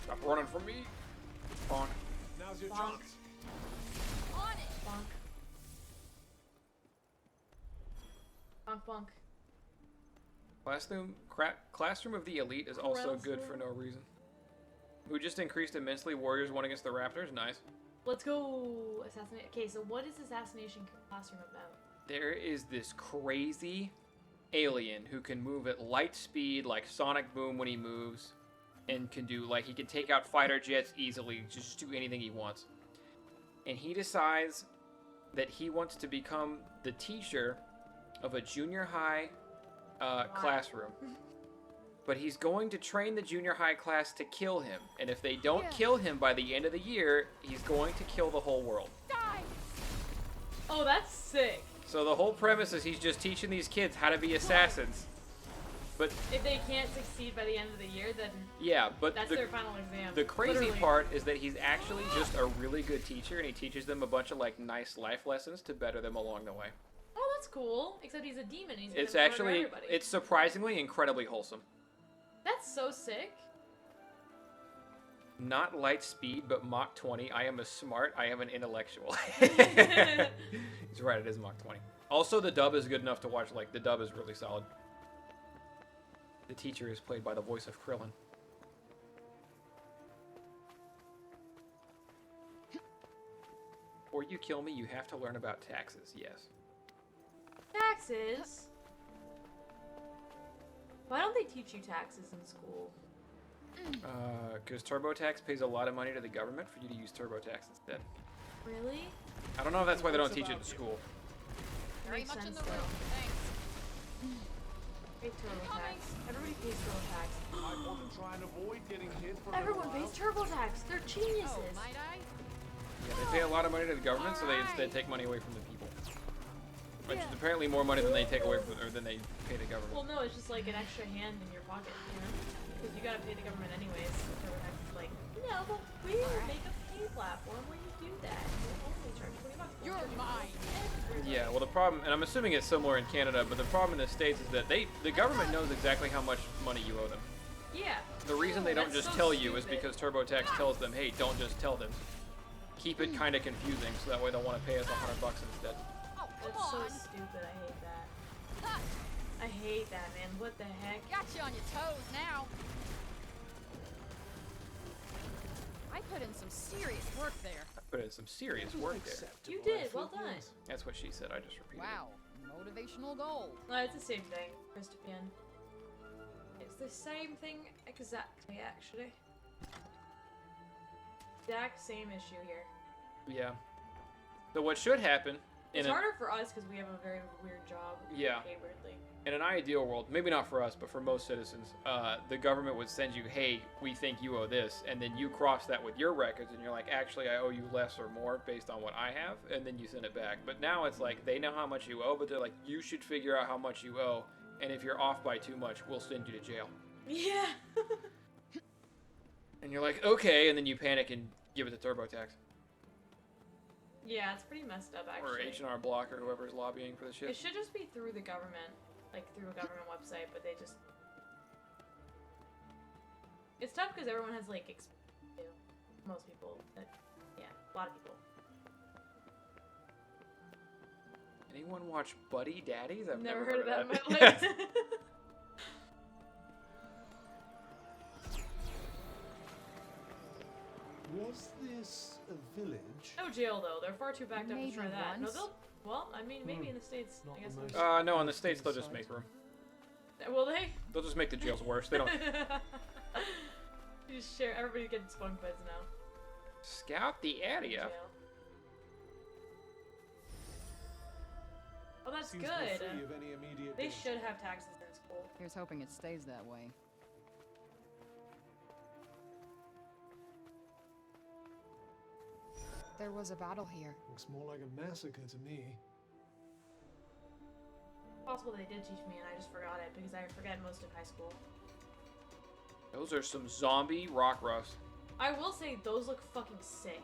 S3: Stop running from me. Bonk.
S1: Now's your
S5: Bonk.
S1: chance.
S9: On it.
S5: Bonk. Bonk, bonk.
S3: Classroom of the Elite is also good for no reason. Who just increased immensely. Warriors won against the Raptors. Nice.
S5: Let's go. Okay, so what is Assassination Classroom about?
S3: There is this crazy alien who can move at light speed, like Sonic Boom when he moves, and can do, like, he can take out fighter jets easily, just do anything he wants. And he decides that he wants to become the teacher of a junior high classroom. But he's going to train the junior high class to kill him. And if they don't kill him by the end of the year, he's going to kill the whole world.
S9: Die.
S5: Oh, that's sick.
S3: So the whole premise is he's just teaching these kids how to be assassins. But
S5: if they can't succeed by the end of the year, then
S3: yeah, but
S5: that's their final exam.
S3: The crazy
S5: Literally.
S3: part is that he's actually just a really good teacher, and he teaches them a bunch of like nice life lessons to better them along the way.
S5: Oh, that's cool. Except he's a demon. And he's
S3: It's
S5: gonna murder
S3: actually,
S5: everybody.
S3: it's surprisingly incredibly wholesome.
S5: That's so sick.
S3: Not light speed, but Mach 20. I am a smart. I am an intellectual. He's right. It is Mach 20. Also, the dub is good enough to watch. Like, the dub is really solid. The teacher is played by the voice of Krillin. Before you kill me, you have to learn about taxes. Yes.
S5: Taxes? Why don't they teach you taxes in school?
S3: Because TurboTax pays a lot of money to the government for you to use TurboTax instead.
S5: Really?
S3: I don't know if that's why they don't teach it in school.
S9: Very
S5: Makes
S9: much in
S5: sense,
S9: the
S5: though.
S9: room. Thanks.
S5: Pay TurboTax. Everybody pays TurboTax.
S1: I want to try and avoid getting hit for
S5: Everyone pays TurboTax. They're geniuses.
S9: Oh, might I?
S3: Yeah, they pay a lot of money to the government, so they instead take money away from the people. Which is apparently more money than they take away from, or than they pay the government.
S5: Well, no, it's just like an extra hand in your pocket, you know? Because you gotta pay the government anyways. TurboTax is like, no, but we make a pay platform where you do that. You only charge $20.
S9: You're mine.
S3: Yeah, well the problem, and I'm assuming it's similar in Canada, but the problem in the States is that the government knows exactly how much money you owe them.
S5: Yeah.
S3: The reason they don't
S5: That's
S3: just
S5: so
S3: tell you is
S5: stupid.
S3: because TurboTax tells them, hey, don't just tell them. Keep it kind of confusing, so that way they'll want to pay us $100 instead.
S9: Oh, come
S5: That's so
S9: on.
S5: stupid. I hate that.
S9: Ha!
S5: I hate that, man. What the heck?
S9: Got you on your toes now. I put in some serious work there.
S3: I put in some serious work there.
S5: You did. Well done.
S3: That's what she said, I just repeated
S9: Wow. Motivational gold.
S5: No, it's the same thing, Christophian. It's the same thing exactly, actually. Exact same issue here.
S3: it. Yeah. So what should happen in
S5: It's
S3: a,
S5: harder for us because we have a very weird job. We
S3: Yeah.
S5: get paid weirdly.
S3: in an ideal world, maybe not for us, but for most citizens, the government would send you, hey, we think you owe this, and then you cross that with your records, and you're like, actually, I owe you less or more based on what I have, and then you send it back. But now it's like, they know how much you owe, but they're like, you should figure out how much you owe, and if you're off by too much, we'll send you to jail.
S5: Yeah.
S3: And you're like, okay, and then you panic and give it to TurboTax.
S5: Yeah, it's pretty messed up, actually.
S3: Or H&R Block, or whoever's lobbying for the shit.
S5: It should just be through the government, like through a government website, but they just... It's tough because everyone has, like, most people, but, yeah, a lot of people.
S3: Anyone watch Buddy Daddies? I've
S5: Never heard of that in my
S3: that.
S5: life.
S1: Was this a village?
S5: No jail, though. They're far too backed up to
S9: Maybe
S5: try that. No,
S9: once.
S5: they'll... Well, I mean, maybe in the States,
S1: Not
S5: I guess.
S1: the most-
S3: No, in the States they'll just make room.
S5: Will they?
S3: They'll just make the jails worse. They don't.
S5: You just share. Everybody gets bunk beds now.
S3: Scout the area.
S5: Jail. Oh, that's
S1: Seems
S5: good.
S1: we're free of any immediate
S5: They
S1: danger.
S5: should have taxes in school.
S9: Here's hoping it stays that way. There was a battle here.
S1: Looks more like a massacre to me.
S5: Possible they did teach me and I just forgot it because I forget most of high school.
S3: Those are some zombie rock rust.
S5: I will say those look fucking sick.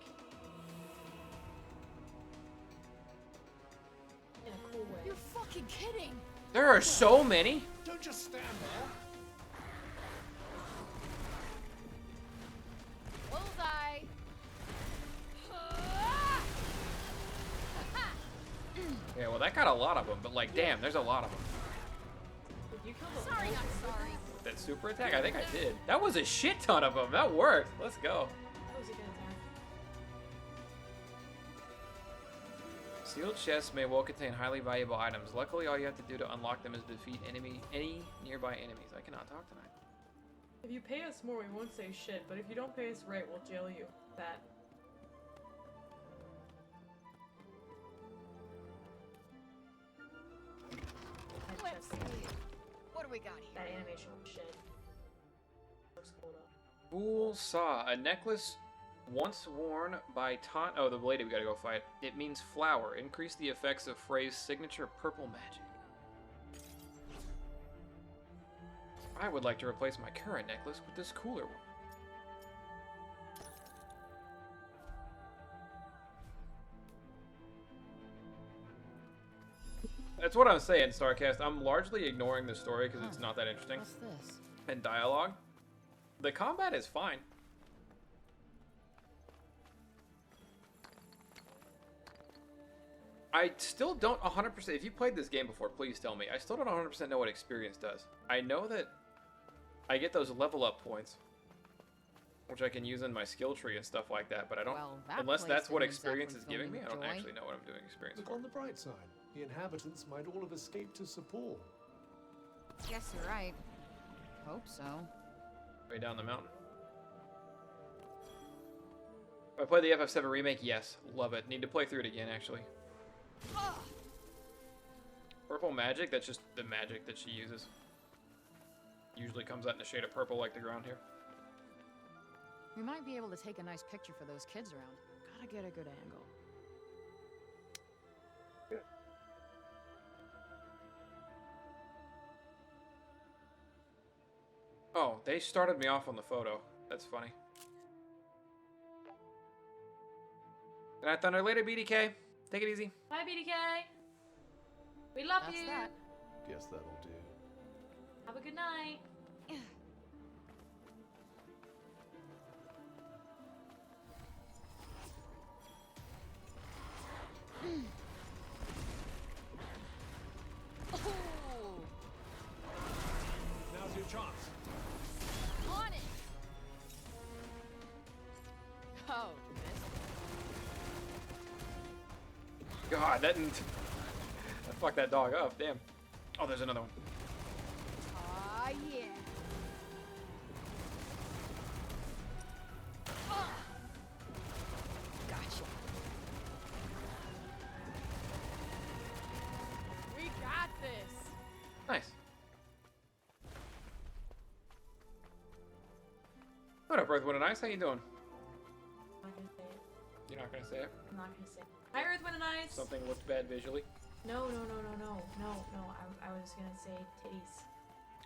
S5: In a cool way.
S8: You're fucking kidding.
S3: There are so many.
S1: Don't just stand there.
S8: Bullseye.
S3: Yeah, well, that got a lot of them, but like, damn, there's a lot of them.
S5: Did you kill the
S8: Sorry,
S5: wolf
S8: not
S5: with
S8: sorry.
S5: that?
S3: That super attack, I think I did. That was a shit ton of them. That worked. Let's go.
S5: That was a good attack.
S3: Sealed chests may well contain highly valuable items. Luckily, all you have to do to unlock them is defeat any nearby enemies. I cannot talk tonight.
S5: If you pay us more, we won't say shit, but if you don't pay us right, we'll jail you. That.
S8: Let's see. What do we got
S5: That
S8: here?
S5: animation was shit. Looks cool though.
S3: Fool saw a necklace once worn by Oh, the lady we gotta go fight. It means flower. Increase the effects of Frey's signature purple magic. I would like to replace my current necklace with this cooler one. That's what I'm saying, Starcast. I'm largely ignoring the story because it's not that interesting.
S9: What's this?
S3: And dialogue. The combat is fine. I still don't 100%. If you played this game before, please tell me. I still don't 100% know what experience does. I know that I get those level up points, which I can use in my skill tree and stuff like that, but I don't.
S9: Well, that
S3: unless
S9: place
S3: that's what
S9: isn't
S3: experience is
S9: exactly
S3: giving me, I
S9: filled
S3: don't
S9: with
S3: actually
S9: joy.
S3: know what I'm doing experience
S1: Look
S3: for.
S1: on the bright side. The inhabitants might all have escaped to Sapor.
S9: Guess you're right. Hope so.
S3: Way down the mountain. I played the FF7 remake. Yes, love it. Need to play through it again, actually. Purple magic. That's just the magic that she uses. Usually comes out in a shade of purple, like the ground here.
S9: We might be able to take a nice picture for those kids around. Gotta get a good angle.
S3: Oh, they started me off on the photo. That's funny. Good night, Thunder. Later, BDK. Take it easy.
S5: Bye, BDK. We love
S9: That's
S5: you.
S9: that.
S1: Guess that'll do.
S5: Have a good night.
S6: Now's your chance.
S8: On it. Oh,
S3: God, that fucked that dog up. Damn. Oh, there's another one.
S8: ah, yeah. Gotcha. We got this.
S3: Nice. What up, Earth, Wind, and Ice? How you doing?
S5: I'm not gonna say it.
S3: You're not gonna say it?
S5: I'm not gonna say it. Hi, Earth, Wind, and Ice.
S3: Something looked bad visually.
S5: No. I was gonna say titties.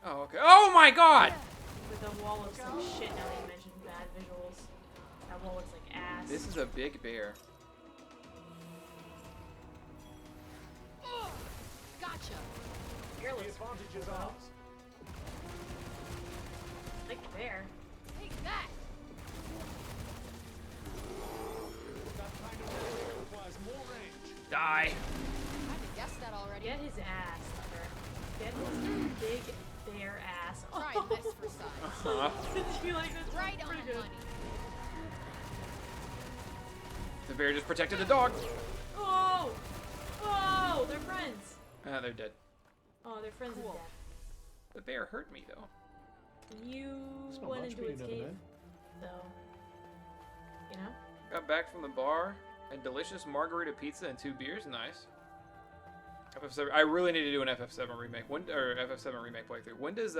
S3: Oh, okay. Oh my God!
S5: With a wall of some shit now that you mentioned bad visuals. That wall looks like ass.
S3: This is a big bear.
S8: Gotcha.
S5: Bear
S6: The
S5: looks
S6: advantage is
S5: cool.
S6: ours.
S5: Like the bear.
S8: Take that.
S6: That kind of magic requires more range.
S3: Die.
S8: I had to guess that already.
S5: Get his ass, Thunder. Get his big bear ass.
S8: Try this for size.
S5: You like this?
S8: Right on
S5: Pretty
S8: the
S5: good.
S8: money.
S3: The bear just protected the dog.
S5: Oh! Oh! They're friends.
S3: Ah, they're dead.
S5: Oh, they're friends
S8: Cool.
S5: in death.
S3: The bear hurt me though.
S5: You
S1: It's not
S5: went
S1: much,
S5: into
S1: but you
S5: its
S1: never
S5: cave,
S1: know.
S5: though. You know?
S3: Got back from the bar. A delicious margarita pizza and 2 beers. Nice. FF7. I really need to do an FF7 remake. Or FF7 remake playthrough. When does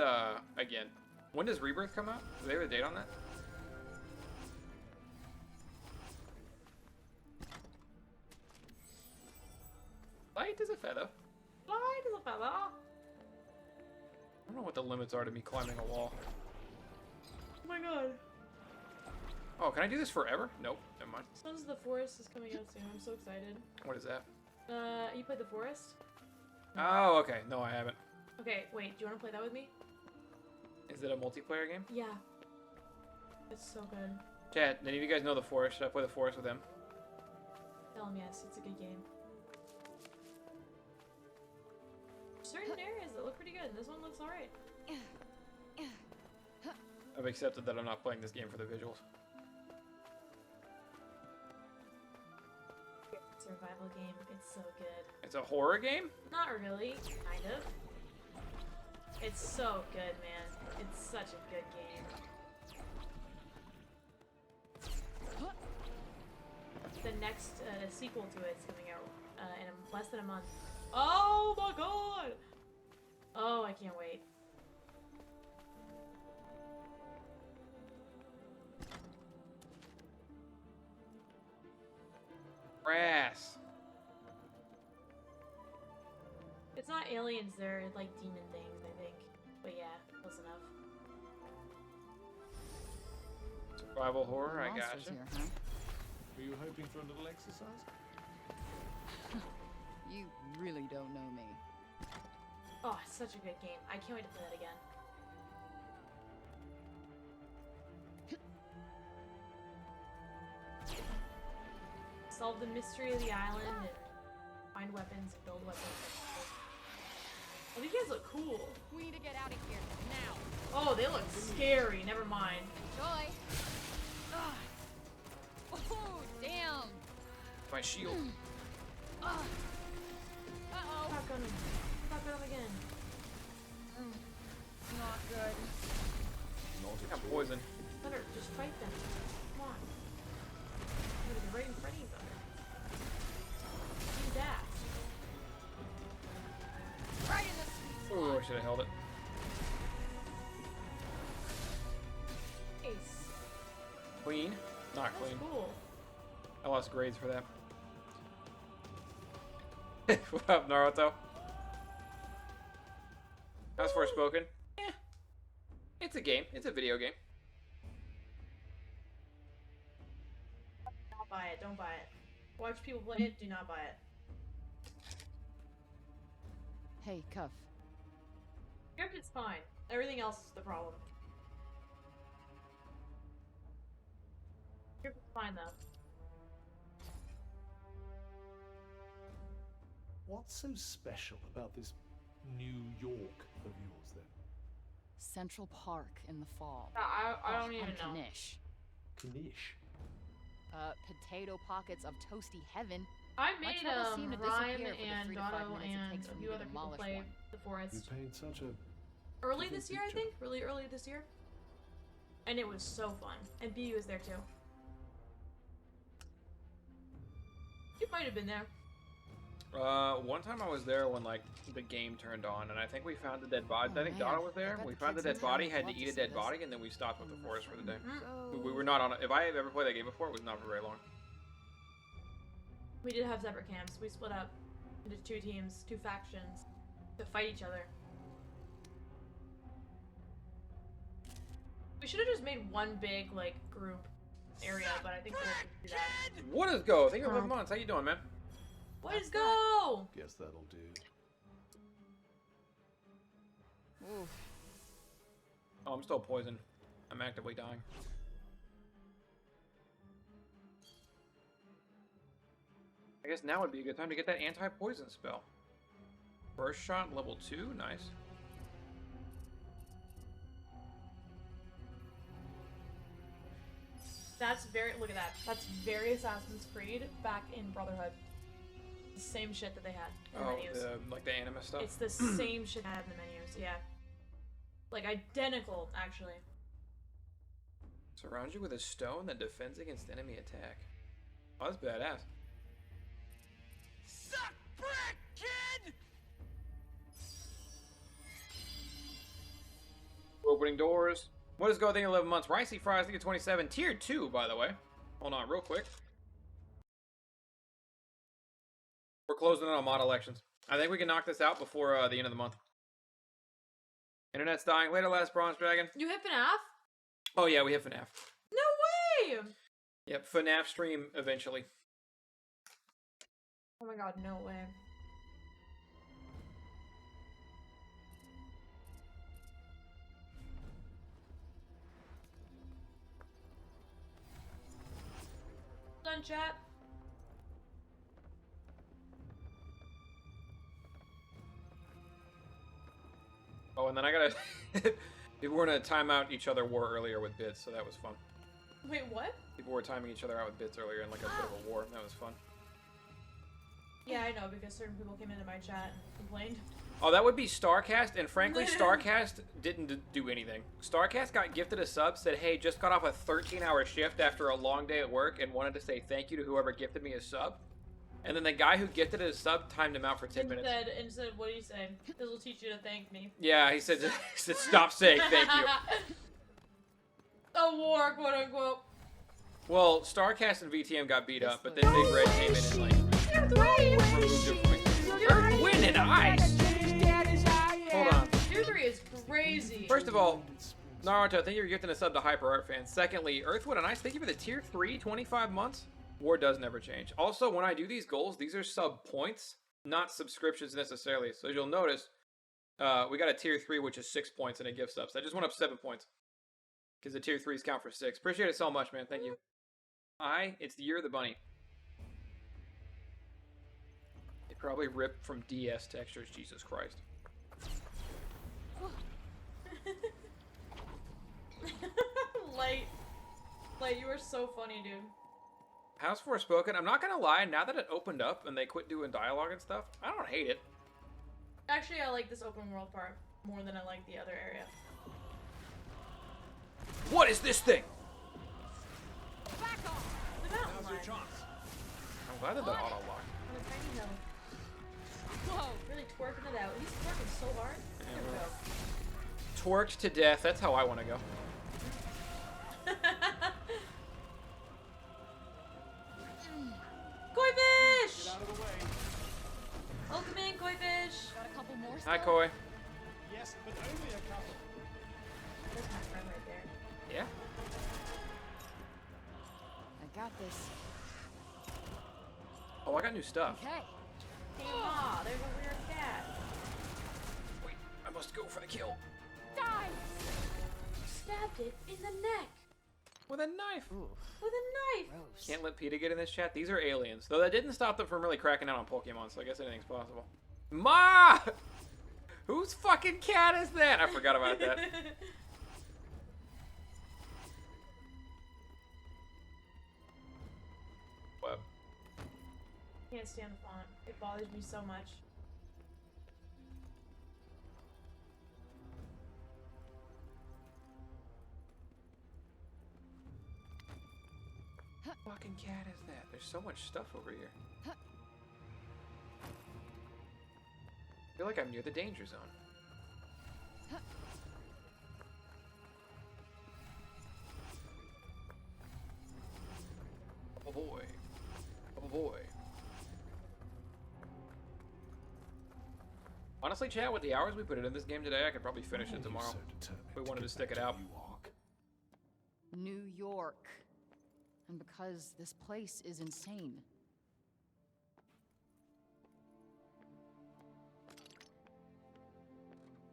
S3: when does Rebirth come out? Do they have a date on that? Light as a feather.
S5: Light as a feather.
S3: I don't know what the limits are to me climbing a wall.
S5: Oh my god.
S3: Oh, can I do this forever? Nope. Never mind.
S5: Sons of the Forest is coming out soon. I'm so excited.
S3: What is that?
S5: You played The Forest?
S3: Oh, okay. No, I haven't.
S5: Okay, wait. Do you want to play that with me?
S3: Is it a multiplayer game?
S5: Yeah. It's so good.
S3: Chat, any of you guys know The Forest? Should I play The Forest with them?
S5: Tell him yes. It's a good game. Certain areas that look pretty good. This one looks alright.
S3: I've accepted that I'm not playing this game for the visuals.
S5: Survival game. It's so good.
S3: It's a horror game?
S5: Not really. Kind of. It's so good, man. It's such a good game. The next sequel to it's coming out in less than a month. Oh my god! Oh, I can't wait.
S3: Brass.
S5: It's not aliens, they're like demon things, I think. But yeah, close enough.
S3: Survival horror, I
S9: Monsters
S3: gotcha.
S9: here, huh?
S1: Were you hoping for a little exercise?
S9: You really don't know me.
S5: Oh, it's such a good game. I can't wait to play that again. Solve the mystery of the island and find weapons and build weapons. Oh, these guys look cool.
S9: We need to get out of here now.
S5: Oh, they look scary. Never mind.
S9: Joy. Ugh. Oh, damn.
S3: My shield.
S9: Uh-oh.
S5: Fuck on him. Fuck on him again.
S9: Not good.
S3: I'm poisoned.
S5: Thunder, just fight them. Come on. I'm gonna be right in front of you, Thunder. Do that.
S9: Right in the sweet spot.
S3: Ooh, I should have held it.
S5: Ace.
S3: Clean? Not
S5: That's
S3: clean.
S5: cool.
S3: I lost grades for that. What up, Naruto? How's Forspoken? Yeah. It's a game. It's a video game.
S5: Don't buy it. Don't buy it. Watch people play it. Do not buy it.
S9: Hey, Cuff.
S5: Script is fine. Everything else is the problem. Script is fine though.
S1: What's so special about this New York of yours, then?
S9: Central Park in the fall.
S5: I don't even
S9: and
S5: know.
S9: Knish.
S1: Knish.
S9: Potato pockets of toasty heaven.
S5: I
S9: My
S5: made
S9: troubles seem to
S5: Rhyme
S9: disappear for the
S5: and
S9: 3 to 5
S5: Dotto
S9: minutes it
S5: and
S9: takes
S5: a
S9: for me
S5: few
S9: to
S5: other people
S9: demolish
S5: play
S9: one.
S5: The
S1: You
S5: Forest
S1: paint such a
S5: early
S1: vivid
S5: this year, I
S1: picture.
S5: think. Really early this year. And it was so fun. And BU was there too. You might have been there.
S3: One time I was there when like the game turned on, and I think we found the dead body.
S9: Oh,
S3: I think
S9: man.
S3: Donna was
S9: I
S3: there.
S9: bet
S3: We
S9: the
S3: found the
S9: kids in
S3: dead
S9: town
S3: body,
S9: would
S3: had to
S9: love to
S3: eat a
S9: see
S3: dead
S9: this.
S3: body, and then we stopped with the forest for the day.
S5: Mm-hmm.
S3: We were not on. If I have ever played that game before, it was not for very long.
S5: We did have separate camps. We split up into 2 teams, 2 factions to fight each other. We should have just made one big like group area, but I think we'll just do that.
S3: What is go? Thank you for 11 months. How you doing, man?
S5: Let's go!
S1: Guess that'll do.
S9: Oof.
S3: Oh, I'm still poisoned. I'm actively dying. I guess now would be a good time to get that anti-poison spell. First shot, level 2. Nice.
S5: That's very, look at that. That's very Assassin's Creed back in Brotherhood. The same shit that they had in the
S3: Oh,
S5: menus.
S3: like the anima stuff?
S5: It's the same shit they had in the menus, yeah. Like, identical, actually.
S3: Surrounds you with a stone that defends against enemy attack. Oh, that's badass.
S6: Suck brick, kid!
S3: Opening doors. What is go? I think 11 months. Ricey Fries, I think 27. Tier 2, by the way. Hold on, real quick. We're closing in on mod elections. I think we can knock this out before the end of the month. Internet's dying. Later, last Bronze Dragon.
S5: You hit FNAF?
S3: Oh, yeah, we have FNAF.
S5: No way!
S3: Yep, FNAF stream eventually.
S5: Oh my god, no way. Done, chat.
S3: Oh, and then I gotta... People were in a timeout each other war earlier with bits, so that was fun.
S5: Wait, what?
S3: People were timing each other out with bits earlier in like a bit of a war. That was fun.
S5: Yeah, I know, because certain people came into my chat and complained.
S3: Oh, that would be StarCast, and frankly, StarCast didn't do anything. StarCast got gifted a sub, said, hey, just got off a 13-hour shift after a long day at work and wanted to say thank you to whoever gifted me a sub. And then the guy who gifted his sub timed him out for 10 minutes.
S5: And said, what do you say? This will teach you to thank me.
S3: Yeah, he said stop saying thank you.
S5: A war, quote unquote.
S3: Well, StarCast and VTM got beat up, but then Big Red came in and like removed it from it. Earth, Wind, and Ice! Hold on.
S5: Tier 3 is crazy.
S3: First of all, Naruto, thank you for gifting a sub to Hyper Art fans. Secondly, Earthwood and Ice, thank you for the tier 3, 25 months. War does never change. Also, when I do these goals, these are sub points, not subscriptions necessarily. So as you'll notice, we got a tier 3, which is 6 points, and a gift sub. So I just went up 7 points. Because the tier 3s count for 6. Appreciate it so much, man. Thank you. It's the year of the bunny. It probably ripped from DS textures, Jesus Christ.
S5: Light, you are so funny, dude.
S3: How's Forspoken? I'm not gonna lie, now that it opened up and they quit doing dialogue and stuff, I don't hate it.
S5: Actually, I like this open world part more than I like the other area.
S3: What is this thing?
S5: Back off! The mountain lion.
S3: I'm glad that that auto locked.
S5: On a tiny hill. Whoa, really twerking it out. He's twerking so hard. There we go.
S3: Twerked to death, that's how I want to go.
S5: Koi fish! Get out of the way. Welcome in, koi fish.
S8: Got a couple more.
S3: Hi, Koi.
S6: Yes, but only a couple.
S5: There's my friend right there.
S3: Yeah?
S9: I got this.
S3: Oh, I got new stuff.
S9: Okay.
S5: Hey, Ma, there's a weird cat.
S3: Wait, I must go for the kill.
S5: Die! Stabbed it in the neck.
S3: With a knife.
S5: With a knife.
S9: Gross.
S3: Can't let PETA get in this chat. These are aliens. Though that didn't stop them from really cracking out on Pokemon, so I guess anything's possible. Ma! Whose fucking cat is that? I forgot about that. What?
S5: Can't stand the font. It bothers me so much.
S3: What fucking cat is that? There's so much stuff over here. I feel like I'm near the danger zone. Oh boy. Oh boy. Honestly, chat, with the hours we put in this game today, I could probably finish it tomorrow. If we wanted to stick it out.
S9: New York. And because this place is insane.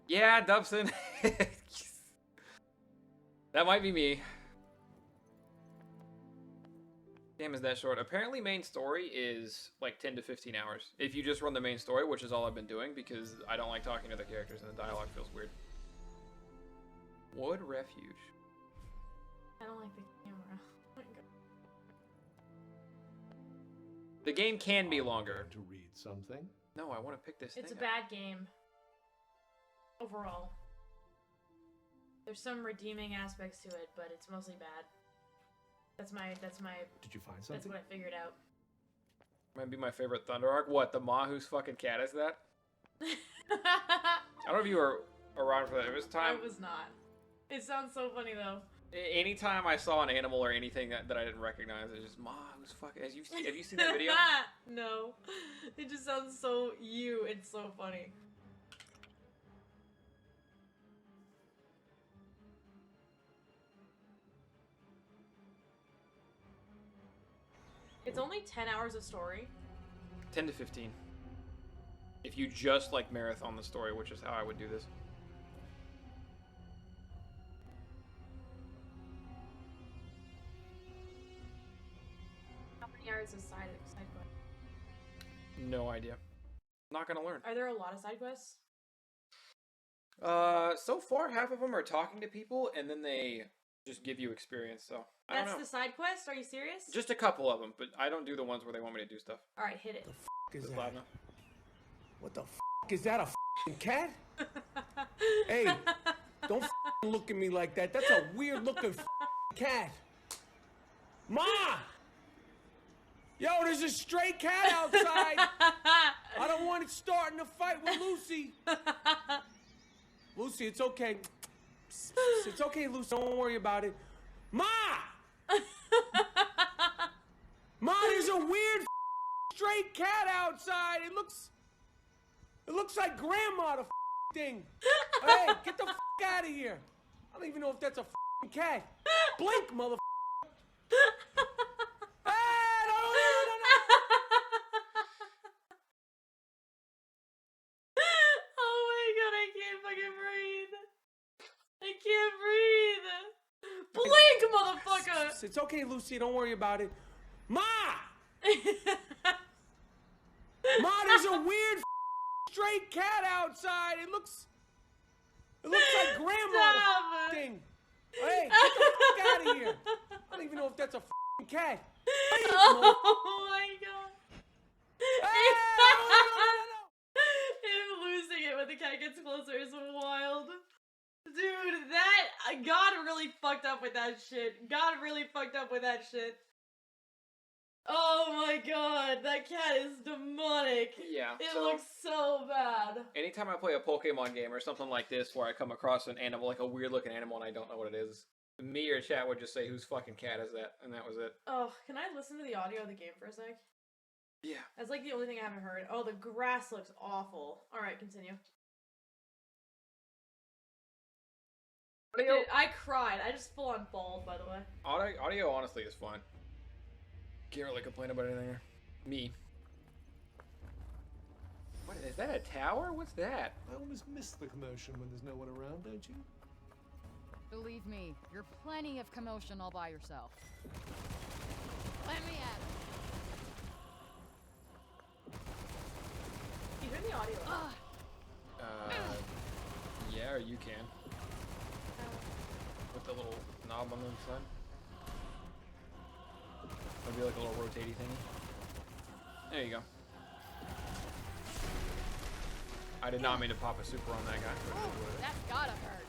S3: Yeah, Dubson. That might be me. Game is that short. Apparently main story is like 10 to 15 hours. If you just run the main story, which is all I've been doing because I don't like talking to the characters and the dialogue feels weird. Wood Refuge.
S5: I don't like the camera. Oh my God.
S3: The game can be longer.
S1: To read something?
S3: No, I want to pick this
S5: It's a
S3: thing
S5: bad game. Overall. There's some redeeming aspects to it, but it's mostly bad. That's my.
S1: Did you find
S5: That's
S1: something?
S5: what I figured out.
S3: Might be my favorite Thunder Arc. What, the Mahu's fucking cat is that? I don't know if you were around for that. It was time.
S5: I was not. It sounds so funny though.
S3: Anytime I saw an animal or anything that I didn't recognize, it's just Mahu's fucking. Have you seen that video?
S5: No. It just sounds so you. It's so funny. It's only 10 hours of story.
S3: 10 to 15. If you just like marathon the story, which is how I would do this.
S5: How many hours of side quest?
S3: No idea. Not gonna learn.
S5: Are there a lot of side quests?
S3: So far half of them are talking to people, and then they just give you experience. So I don't know.
S5: That's the side quest? Are you serious?
S3: Just a couple of them, but I don't do the ones where they want me to do stuff.
S5: All right, hit it.
S6: Is
S3: Just
S6: that?
S3: loud enough.
S6: What the is that? A cat? Hey, don't look at me like that. That's a weird looking cat. Ma! Yo, there's a stray cat outside. I don't want it starting to fight with Lucy. Lucy, it's okay. It's okay, Lucy. Don't worry about it. Ma! Ma, there's a weird stray cat outside. It looks like grandma, the thing. Hey, get the out of here. I don't even know if that's a cat. Blink, mother.
S5: Oh my god, I can't fucking breathe. I can't breathe. Blink, motherfucker.
S6: It's okay, Lucy. Don't worry about it. Ma! Ma, there's a weird stray cat outside. It looks like grandma, the thing. Hey, get the out of here. I don't even know if that's a cat. Hey,
S5: oh my god.
S6: Hey,
S5: Him losing it when the cat gets closer is wild. Dude, that... God really fucked up with that shit. God really fucked up with that shit. Oh my god, that cat is demonic.
S3: Yeah.
S5: It
S3: so
S5: looks so bad.
S3: anytime I play a Pokemon game or something like this where I come across an animal, like a weird looking animal, and I don't know what it is, me or chat would just say, whose fucking cat is that? And that was it.
S5: Oh, can I listen to the audio of the game for a sec?
S3: Yeah.
S5: That's like the only thing I haven't heard. Oh, the grass looks awful. Alright, continue. Dude, I cried. I just full on bawled, by the way.
S3: Audio honestly is fine. Can't really complain about anything here. Me. What is that? A tower? What's that?
S1: I always miss the commotion when there's no one around, don't you?
S9: Believe me, you're plenty of commotion all by yourself. Let me at it.
S5: You hear the audio?
S3: Yeah, or you can. With the little knob on the side. Maybe like a little rotatey thingy. There you go. I did not mean to pop a super on that guy.
S9: That's gotta hurt.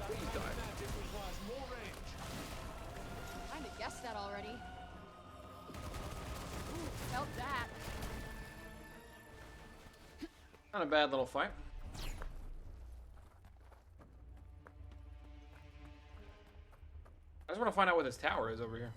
S3: Please die.
S9: Kinda guessed that already. Ooh, felt that.
S3: Not a bad little fight. I just want to find out what this tower is over here.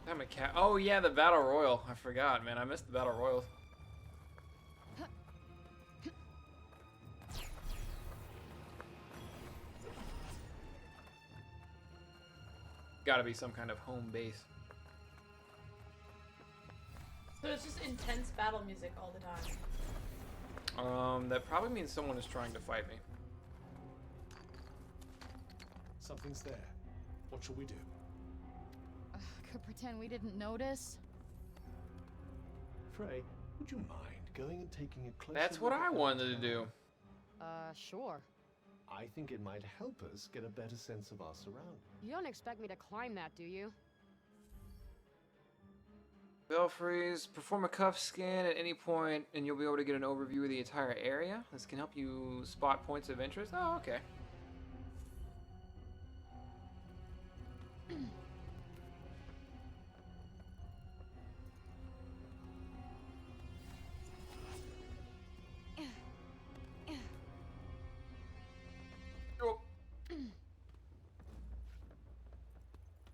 S3: Damn it, cat. Oh yeah, the battle royal. I forgot, man. I missed the battle royals. Gotta be some kind of home base.
S5: So it's just intense battle music all the time.
S3: That probably means someone is trying to fight me.
S1: Something's there. What shall we do?
S9: Could pretend we didn't notice.
S1: Frey, would you mind going and taking a closer
S3: That's what
S1: look
S3: I
S1: at that
S3: wanted to
S1: tower?
S3: do.
S9: Sure.
S1: I think it might help us get a better sense of our surroundings.
S11: You don't expect me to climb that, do you?
S3: Belfries, perform a cuff scan at any point and you'll be able to get an overview of the entire area. This can help you spot points of interest. Oh, okay.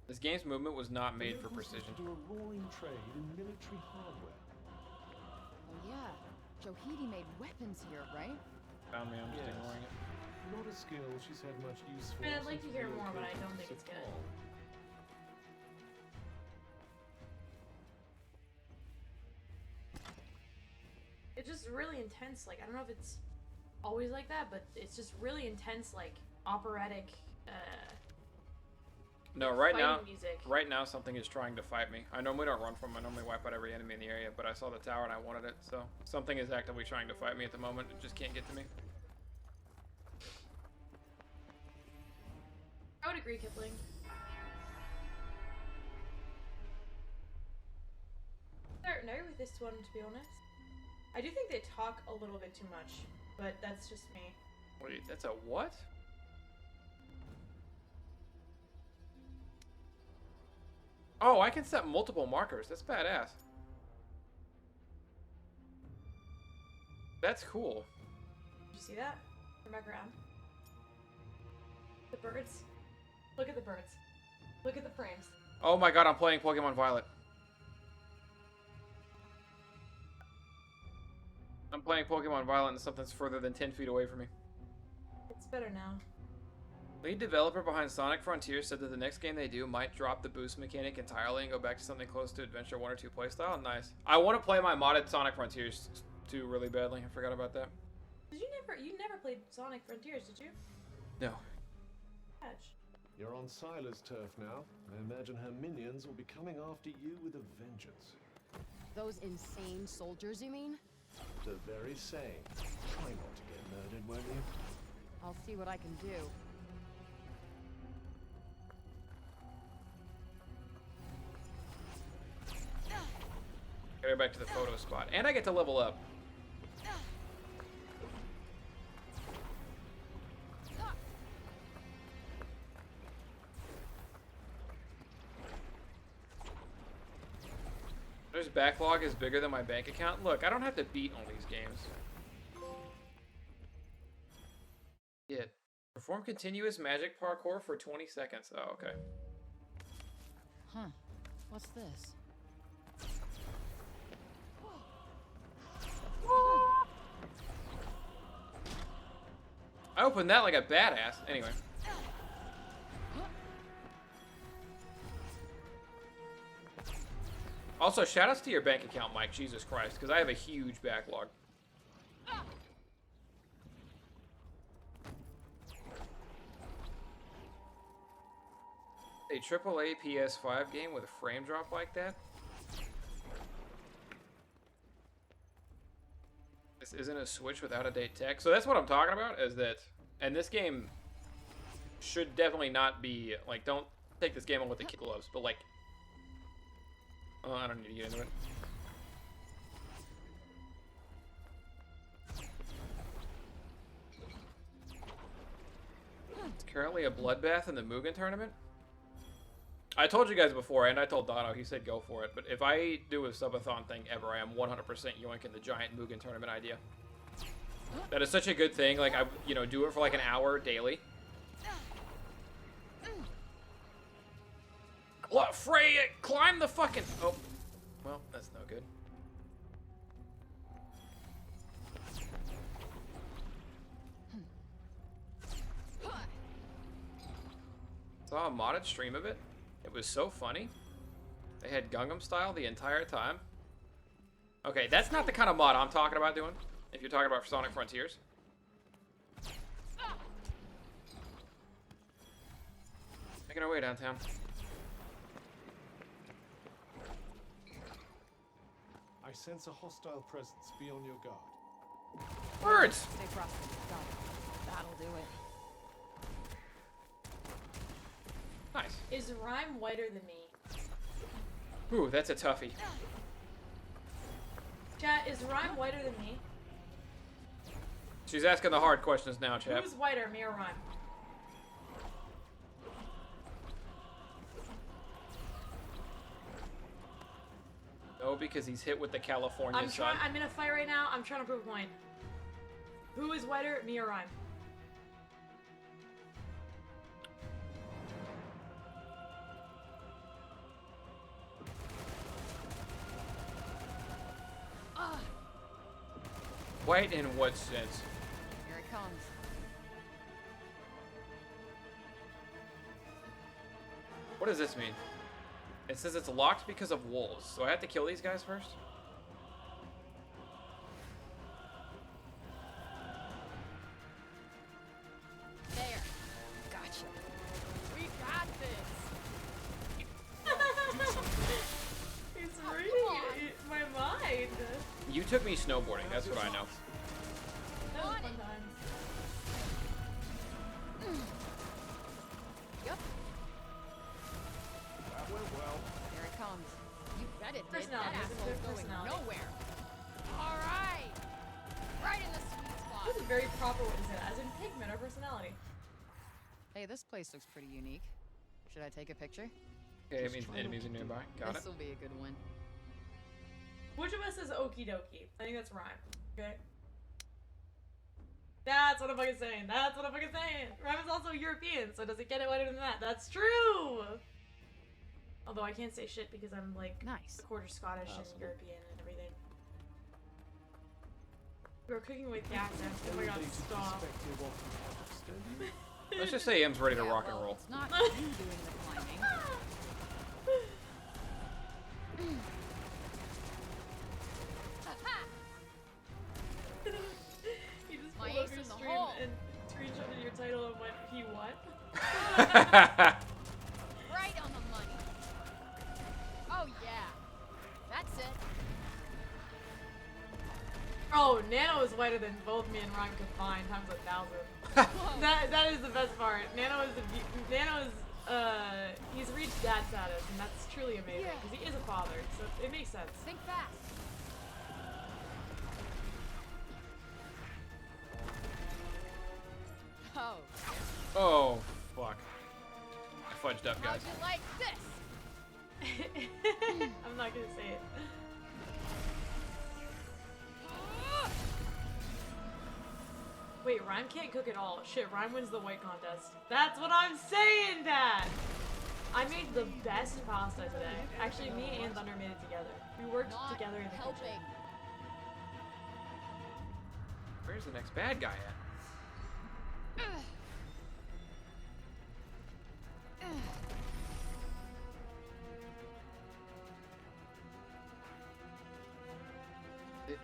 S3: This game's movement was not made for precision.
S1: Do a roaring trade in military hardware.
S9: Oh yeah, Johidi made weapons here, right?
S3: Found me, I'm just ignoring it.
S1: Not a skill she's had much use for.
S5: I'd like to hear more, but I don't think it's good. It's just really intense. Like, I don't know if it's always like that, but it's just really intense, like operatic.
S3: No, right now,
S5: music.
S3: right now something is trying to fight me. I normally don't run from them. I normally wipe out every enemy in the area, but I saw the tower and I wanted it, so something is actively trying to fight me at the moment. It just can't get to me.
S5: I would agree, Kipling. No, with this one, to be honest. I do think they talk a little bit too much, but that's just me.
S3: Wait, that's a what? Oh, I can set multiple markers. That's badass. That's cool.
S5: Did you see that? Turn back around. The birds. Look at the birds. Look at the frames.
S3: Oh my god, I'm playing Pokemon Violet. I'm playing Pokemon Violet and something's further than 10 feet away from me.
S5: It's better now.
S3: Lead developer behind Sonic Frontiers said that the next game they do might drop the boost mechanic entirely and go back to something close to Adventure 1 or 2 playstyle. Nice. I want to play my modded Sonic Frontiers 2 really badly. I forgot about that.
S5: Did you never played Sonic Frontiers, did you?
S3: No.
S5: Patch.
S1: You're on Sila's turf now. I imagine her minions will be coming after you with a vengeance.
S11: Those insane soldiers, you mean?
S1: The very same. Try not to get murdered, won't you?
S11: I'll see what I can do.
S3: Get her back to the photo spot. And I get to level up. There's backlog is bigger than my bank account. Look, I don't have to beat all these games. Yeah. Perform continuous magic parkour for 20 seconds. Oh, okay.
S9: Huh. What's this?
S3: I opened that like a badass. Anyway. Also, shoutouts to your bank account, Mike. Jesus Christ, because I have a huge backlog. A AAA PS5 game with a frame drop like that? This isn't a Switch with out-of-date tech. So that's what I'm talking about, is that... And this game should definitely not be... Like, don't take this game on with the kid gloves, but like... Oh, I don't need to get into it. It's currently a bloodbath in the Mugen tournament. I told you guys before, and I told Dono, he said go for it. But if I do a subathon thing ever, I am 100% yoinking the giant Mugen tournament idea. That is such a good thing. Like, I, you know, do it for like an hour daily. Freya, climb the fucking... Oh, well, that's no good. Saw a modded stream of it. It was so funny. They had Gangnam Style the entire time. Okay, that's not the kind of mod I'm talking about doing. If you're talking about Sonic Frontiers. Making our way downtown.
S1: I sense a hostile presence. Be on your guard.
S3: Birds!
S9: Stay frosty. Got it. That'll do it.
S3: Nice.
S5: Is Rhyme whiter than me?
S3: Ooh, that's a toughie.
S5: Chat, is Rhyme whiter than me?
S3: She's asking the hard questions now, chap.
S5: Who's whiter, me or Rhyme?
S3: No, because he's hit with the California sun.
S5: I'm in a fight right now. I'm trying to prove a point. Who is whiter, me or Rhyme?
S3: White in what sense?
S9: Here it comes.
S3: What does this mean? It says it's locked because of wolves, so I have to kill these guys first?
S9: There. Gotcha. We got this.
S5: It's reading my mind.
S3: You took me snowboarding, that's what I know.
S5: That was fun times.
S9: Yep.
S6: That went well.
S9: Here it comes. You bet it did.
S5: Personality,
S9: That
S5: it's a
S9: asshole's
S5: good
S9: going
S5: personality.
S9: nowhere. All right. Right in the sweet spot.
S5: This is very proper what you said, as in pigment or personality.
S9: Hey, this place looks pretty unique. Should I take a picture?
S3: Okay, it means enemies are nearby. Got it.
S9: This will be a good one.
S5: Which of us is okie dokie? I think that's Rhyme. Okay. That's what I'm fucking saying. That's what I'm fucking saying. Rhyme is also European, so does it get it whiter than that? That's true! Although I can't say shit because I'm like
S9: Nice.
S5: a quarter Scottish and European and everything. We're cooking with gas amps. Oh my god, stop.
S3: Let's just say M's ready to rock and
S9: well,
S3: roll.
S9: It's not you doing the climbing.
S5: You just
S9: My
S5: pulled up
S9: ace
S5: your
S9: in the
S5: stream
S9: hole.
S5: and screenshotted your title and went, he what?
S9: Right on the money. Oh yeah. That's it.
S5: Oh, Nano is whiter than both me and Rhyme combined times 1,000. that is the best part. Nano is he's reached dad status, and that's truly amazing because he is a father, so it makes sense.
S9: Think fast. Oh.
S3: Oh, fuck. I fudged up,
S9: How'd
S3: guys.
S9: you like this?
S5: I'm not gonna say it. Wait, Rhyme can't cook at all. Shit, Rhyme wins the white contest. That's what I'm saying, Dad! I made the best pasta today. Actually, me and Thunder made it together. We worked together in the kitchen.
S3: Where's the next bad guy at?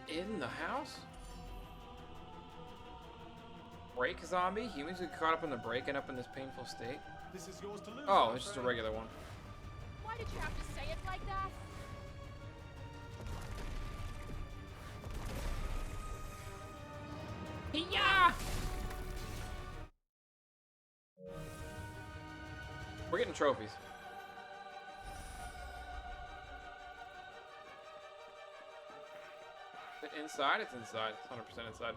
S3: In the house? Break zombie? Humans get caught up in the break and up in this painful state?
S1: This is yours to lose.
S3: Oh,
S1: my
S3: it's just a
S1: friend.
S3: regular one.
S9: Why did you have to say it like that?
S3: Yeah! We're getting trophies. Is it inside? It's inside. It's 100% inside.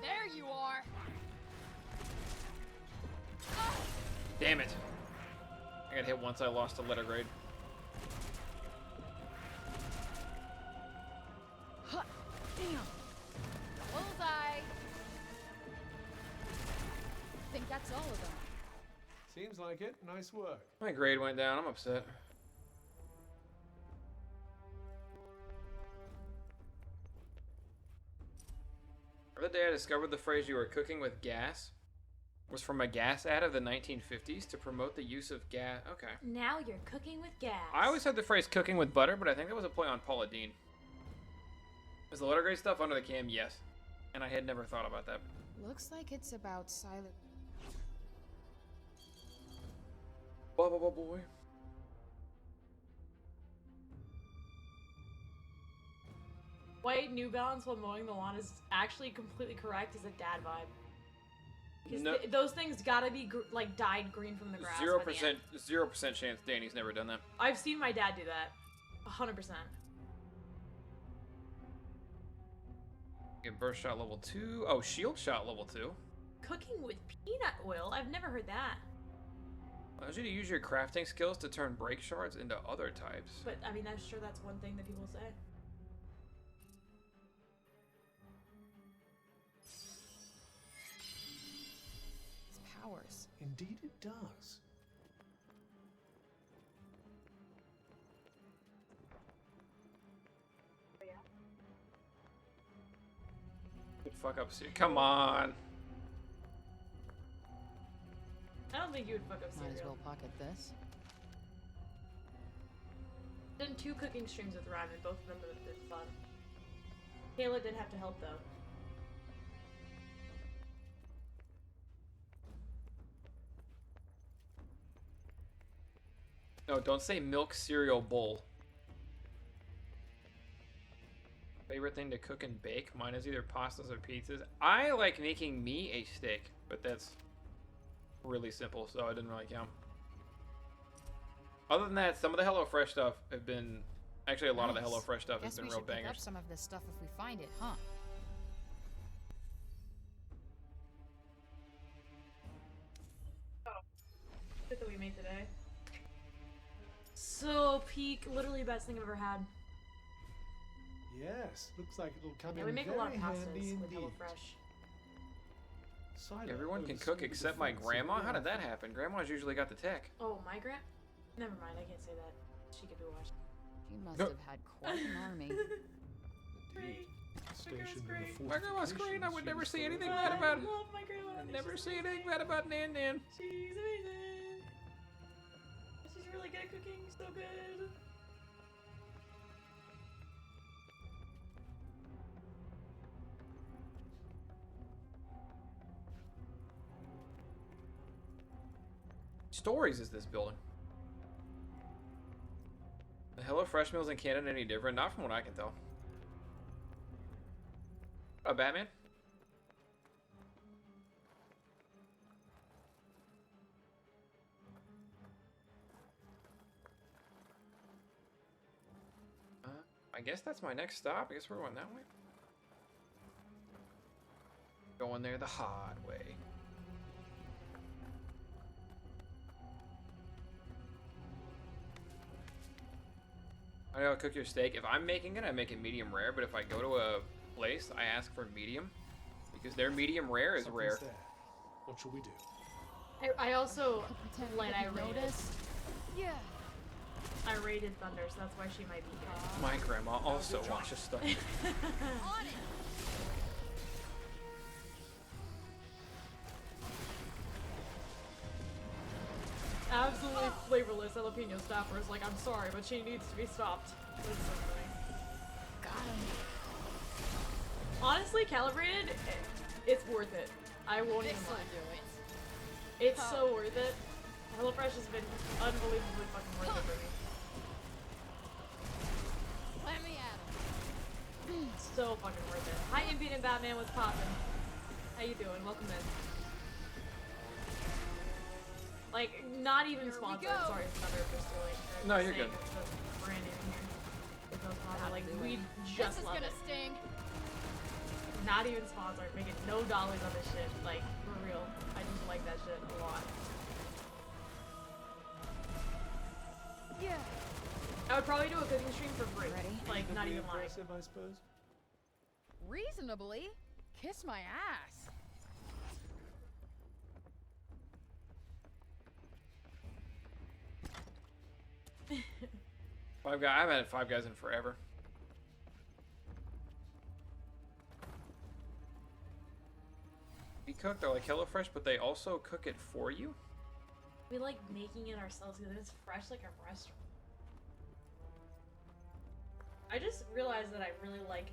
S9: There you are.
S3: Damn it. I got hit once, I lost a letter grade.
S9: Huh. Damn. Bullseye. Think that's all of them.
S1: Seems like it. Nice work.
S3: My grade went down, I'm upset. The other day I discovered the phrase "you were cooking with gas" was from a gas ad of the 1950s to promote the use of gas. Okay.
S5: Now you're cooking with gas.
S3: I always heard the phrase "cooking with butter," but I think that was a play on Paula Deen. Is the letter grade stuff under the cam? Yes. And I had never thought about that.
S8: Looks like it's about silent.
S3: Blah, blah, blah, boy.
S5: White New Balance while mowing the lawn is actually completely correct. Is a dad vibe. Because
S3: No.
S5: those things gotta be like dyed green from the grass.
S3: 0%, 0% chance Danny's never done that.
S5: I've seen my dad do that. 100%.
S3: Get burst shot level 2. Oh, shield shot level 2.
S5: Cooking with peanut oil? I've never heard that.
S3: Allows you to use your crafting skills to turn break shards into other types.
S5: But I mean, I'm sure that's one thing that people say.
S8: Its powers.
S1: Indeed it does.
S3: Good fuck up, Siri. Come on.
S5: I don't think you would fuck up cereal.
S9: Might as well pocket this.
S5: Done 2 cooking streams with Ryan, and both of them have been fun. Kayla did have to help though.
S3: No, don't say milk cereal bowl. Favorite thing to cook and bake? Mine is either pastas or pizzas. I like making me a steak, but that's really simple, so it didn't really count. Other than that, some of the HelloFresh stuff have been... Actually, a lot of the HelloFresh stuff has
S8: Guess
S3: been
S8: we
S3: real
S8: should pick
S3: bangers.
S8: up some of this stuff if we find it, huh?
S5: Shit that we made today. So peak, literally best thing I've ever had.
S1: Yes, looks like it'll come
S5: Yeah,
S1: in
S5: we make a lot of
S1: very
S5: pastas
S1: handy
S5: with
S1: indeed.
S5: HelloFresh.
S3: Everyone can cook except my grandma? How did that happen? Grandma's usually got the tech.
S5: Oh, my grand? Never mind, I can't say that. She could be washed.
S9: She must
S3: No.
S9: have had quite an army.
S1: Indeed. Stationed in the
S3: My grandma's great. I would never say anything
S5: I
S3: bad about it.
S5: love my grandma.
S3: I'd never say anything bad about Nan Nan.
S5: She's amazing. She's really good at cooking. So good.
S3: Stories is this building? The HelloFresh meals in Canada any different? Not from what I can tell. Batman? I guess that's my next stop. I guess we're going that way. Going there the hard way. I know how to cook your steak. If I'm making it, I make it medium rare. But if I go to a place, I ask for medium. Because their medium rare is
S1: Something's
S3: rare.
S1: there. What shall we do?
S5: I also
S9: Like
S5: I
S9: I
S5: rated.
S9: noticed. Yeah.
S5: I rated Thunder, so that's why she might be here.
S3: My grandma also watches stuff.
S7: On it!
S5: Absolutely flavorless jalapeno stopper is like, I'm sorry, but she needs to be stopped. It's so funny.
S9: Got him.
S5: Honestly, calibrated, it's worth it. I won't even
S9: This'll
S5: lie.
S9: do it.
S5: It's so worth it. HelloFresh has been unbelievably fucking worth it for me.
S9: Let me at him.
S5: So fucking worth it. Hi, Impudent Batman, what's poppin'? How you doing? Welcome in. Like, not even
S9: Here we
S5: sponsored.
S9: go.
S5: Sorry, Thunder, for stealing. or
S3: No, you're
S5: saying
S3: good.
S5: it's just brand new here. With no sponsor. Like,
S9: That'll do
S5: we
S9: it.
S5: just
S9: This is
S5: love
S9: gonna
S5: it.
S9: sting.
S5: Not even sponsored. Making no dollars on this shit. Like, for real. I just like that shit a lot.
S9: Yeah.
S5: I would probably do a cooking stream for free.
S9: Ready?
S5: Like, not even lying.
S1: Impressive, I suppose.
S9: Reasonably. Kiss my ass.
S3: Five Guys. I haven't had Five Guys in forever. We cook. They're like HelloFresh, but they also cook it for you.
S5: We like making it ourselves because it's fresh like a restaurant. I just realized that I really like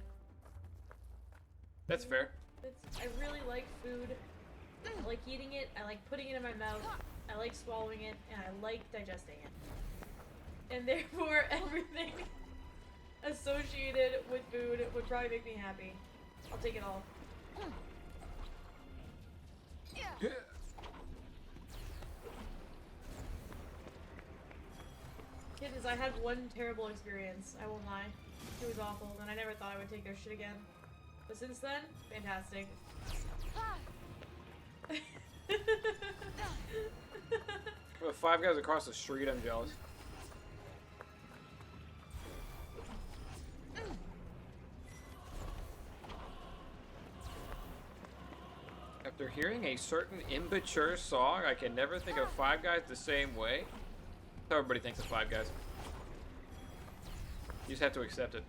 S3: That's fair.
S5: I really like food. I like eating it, I like putting it in my mouth, I like swallowing it, and I like digesting it. And therefore everything associated with food would probably make me happy. I'll take it all. Kid is I had one terrible experience, I won't lie. It was awful, and I never thought I would take their shit again. But since then, fantastic.
S3: With 5 guys across the street, I'm jealous. After hearing a certain immature song, I can never think of 5 Guys the same way. That's how everybody thinks of 5 Guys. You just have to accept it.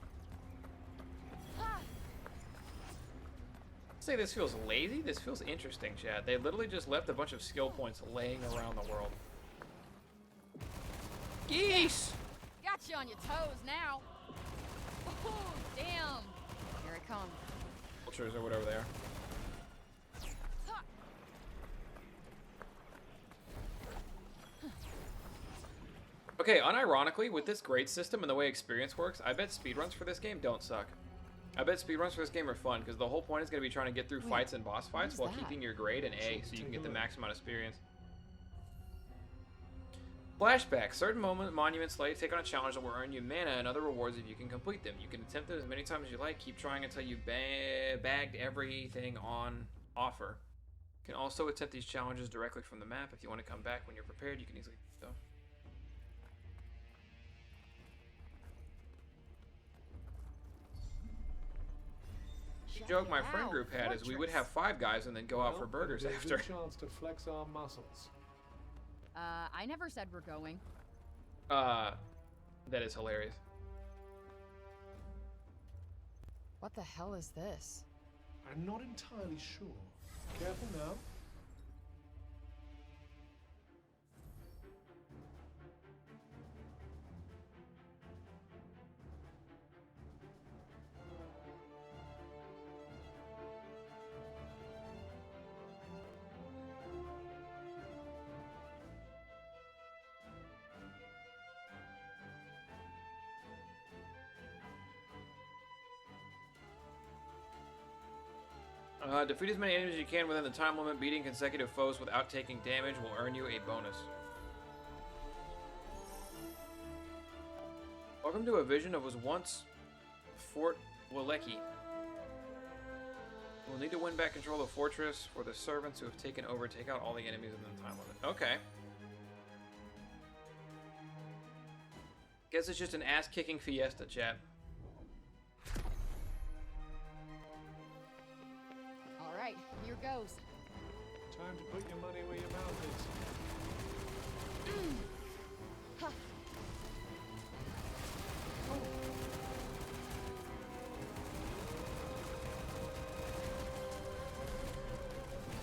S3: Say this feels lazy. This feels interesting, Chad. They literally just left a bunch of skill points laying around the world. Geese!
S9: Got you on your toes now. Oh, damn. Here I come.
S3: Vultures or whatever they are. Okay, unironically, with this grade system and the way experience works, I bet speedruns for this game don't suck. I bet speedruns for this game are fun, because the whole point is going to be trying to get through fights and boss fights while keeping your grade in A, so you can get the max amount of experience. Flashback. Certain monuments let you take on a challenge that will earn you mana and other rewards if you can complete them. You can attempt them as many times as you like. Keep trying until you bagged everything on offer. You can also attempt these challenges directly from the map. If you want to come back when you're prepared, you can easily do so. The joke my friend group had is we would have 5 guys and then go out for burgers
S1: it'd be
S3: after.
S1: a good chance to flex our muscles.
S9: I never said we're going.
S3: That is hilarious.
S9: What the hell is this?
S1: I'm not entirely sure. Careful now.
S3: Defeat as many enemies as you can within the time limit. Beating consecutive foes without taking damage will earn you a bonus. Welcome to a vision of what was once Fort Walecki. We'll need to win back control of the fortress for the servants who have taken over. Take out all the enemies within the time limit. Okay. Guess it's just an ass-kicking fiesta, chat.
S9: Alright, here goes.
S1: Time to put your money where your mouth is.
S9: Ha.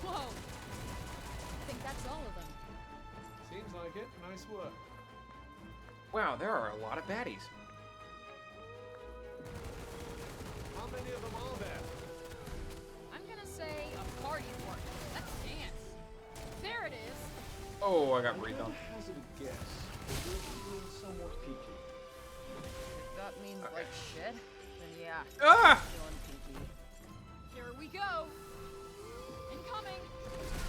S9: Whoa! I think that's all of them.
S1: Seems like it. Nice work.
S3: Wow, there are a lot of baddies.
S1: How many of them are there?
S9: I'm gonna say a party fort. Let's dance. There it is.
S3: Oh, I got breathed on.
S1: Hazard a guess. You're being somewhat peaky.
S9: If that means like shit, then yeah.
S3: Ah!
S9: Feeling peaky. Here we go. Incoming.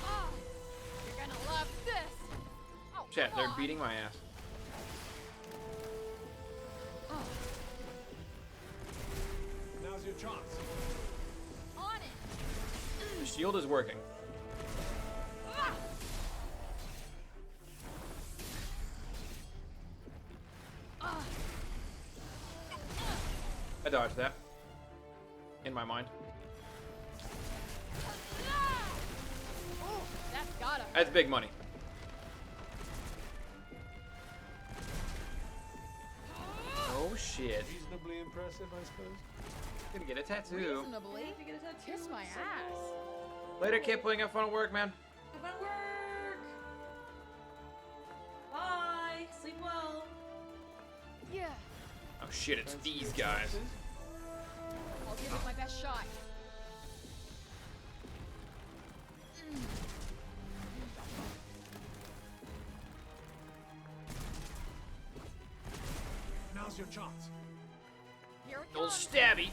S9: Oh, you're gonna love this. Oh,
S3: Chat,
S9: come
S3: they're
S9: on.
S3: beating my ass.
S9: Oh,
S1: Now's your chance.
S9: on it.
S3: The shield is working.
S9: Ah! Ah!
S3: I dodged that. In my mind.
S9: Oh, that's gotta hurt.
S3: That's big money. Oh shit.
S1: Reasonably impressive, I suppose.
S3: Gonna get a tattoo.
S9: Reasonably.
S5: To get a tattoo.
S9: Kiss my
S5: So
S9: ass.
S5: cool.
S3: Later, kid. Putting up fun at work, man.
S5: Have fun at work. Bye. Sleep well.
S9: Yeah.
S3: Oh shit, it's these guys.
S9: I'll give it my best shot.
S1: Now's your chance.
S3: Old stabby.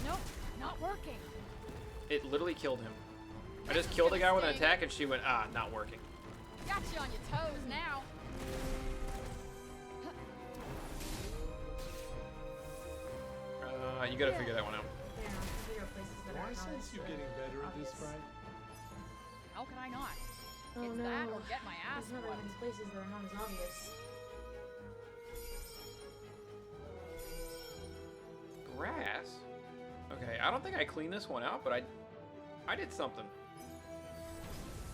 S9: Nope, not working.
S3: It literally killed him. I just killed a guy with an attack and she went, ah, not working.
S9: Got you on your toes now.
S3: You gotta figure that one out.
S5: Yeah, figure out places that
S1: Well,
S5: are
S1: I
S5: not
S1: sense
S5: as,
S1: you getting better at this,
S5: obvious.
S1: right?
S9: How can I not?
S5: Oh
S9: It's
S5: no.
S9: that or get my ass
S5: There's not that
S9: whooped.
S5: many places that are not as obvious.
S3: Grass? Okay, I don't think I cleaned this one out, but I did something.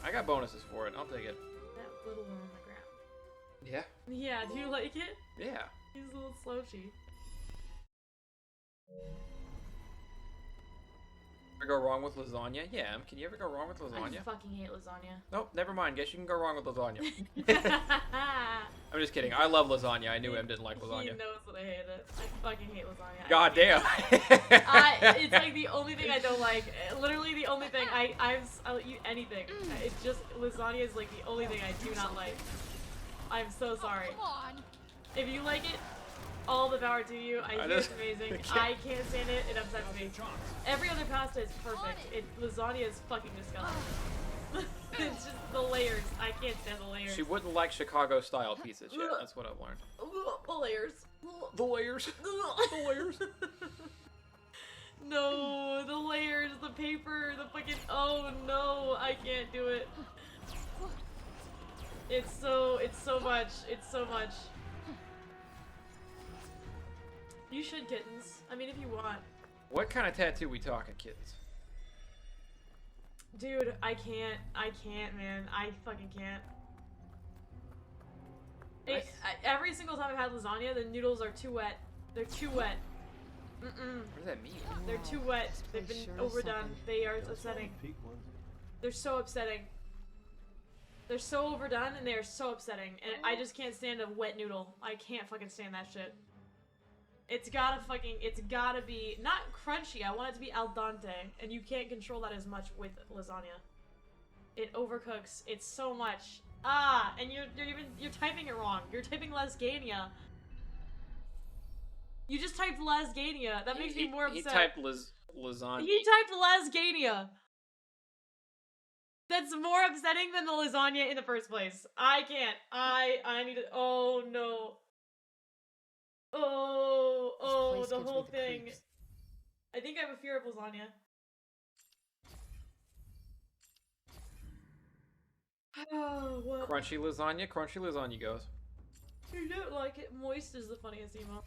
S3: I got bonuses for it. I'll take it.
S5: That little one on the ground.
S3: Yeah.
S5: Yeah, do you like it?
S3: Yeah.
S5: He's a little slouchy.
S3: Ever go wrong with lasagna? Yeah. Can you ever go wrong with
S5: I
S3: lasagna?
S5: fucking hate lasagna.
S3: Nope, never mind. Guess you can go wrong with lasagna. I'm just kidding. I love lasagna. I knew Em didn't like
S5: He
S3: lasagna.
S5: knows that I hate it. I fucking hate lasagna.
S3: God damn.
S5: It's like the only thing I don't like. Literally the only thing I'll eat anything. It's just lasagna is like the only thing I do not like. I'm so sorry.
S9: Come on.
S5: If you like it, all the power to you. I hear it's amazing. I can't stand it. It upsets me. Every other pasta is perfect. Lasagna is fucking disgusting. It's just the layers. I can't stand the layers.
S3: She wouldn't like Chicago style pizza, Chad. That's what I've learned.
S5: The layers.
S3: The layers. The layers.
S5: No, the layers, the paper, the fucking. Oh no, I can't do it. It's so much. It's so much. You should, kittens. I mean, if you want.
S3: What kind of tattoo we talking, kittens?
S5: Dude, I can't, man. I fucking can't. Every single time I've had lasagna, the noodles are too wet. They're too wet.
S3: What does that mean?
S5: They're too wet. They've been overdone. They are upsetting. They're so upsetting. They're so overdone and they are so upsetting. And I just can't stand a wet noodle. I can't fucking stand that shit. It's gotta be, not crunchy, I want it to be al dente, and you can't control that as much with lasagna. It overcooks, it's so much. Ah, and you're typing it wrong. You're typing lasagna. You just typed lasagna, that makes me more upset.
S3: He typed lasagna.
S5: He typed lasagna! That's more upsetting than the lasagna in the first place. I can't, I need to, oh no. Oh, the whole thing. I think I have a fear of lasagna. Oh, what?
S3: Crunchy lasagna goes.
S5: You don't like it. Moist is the funniest emo.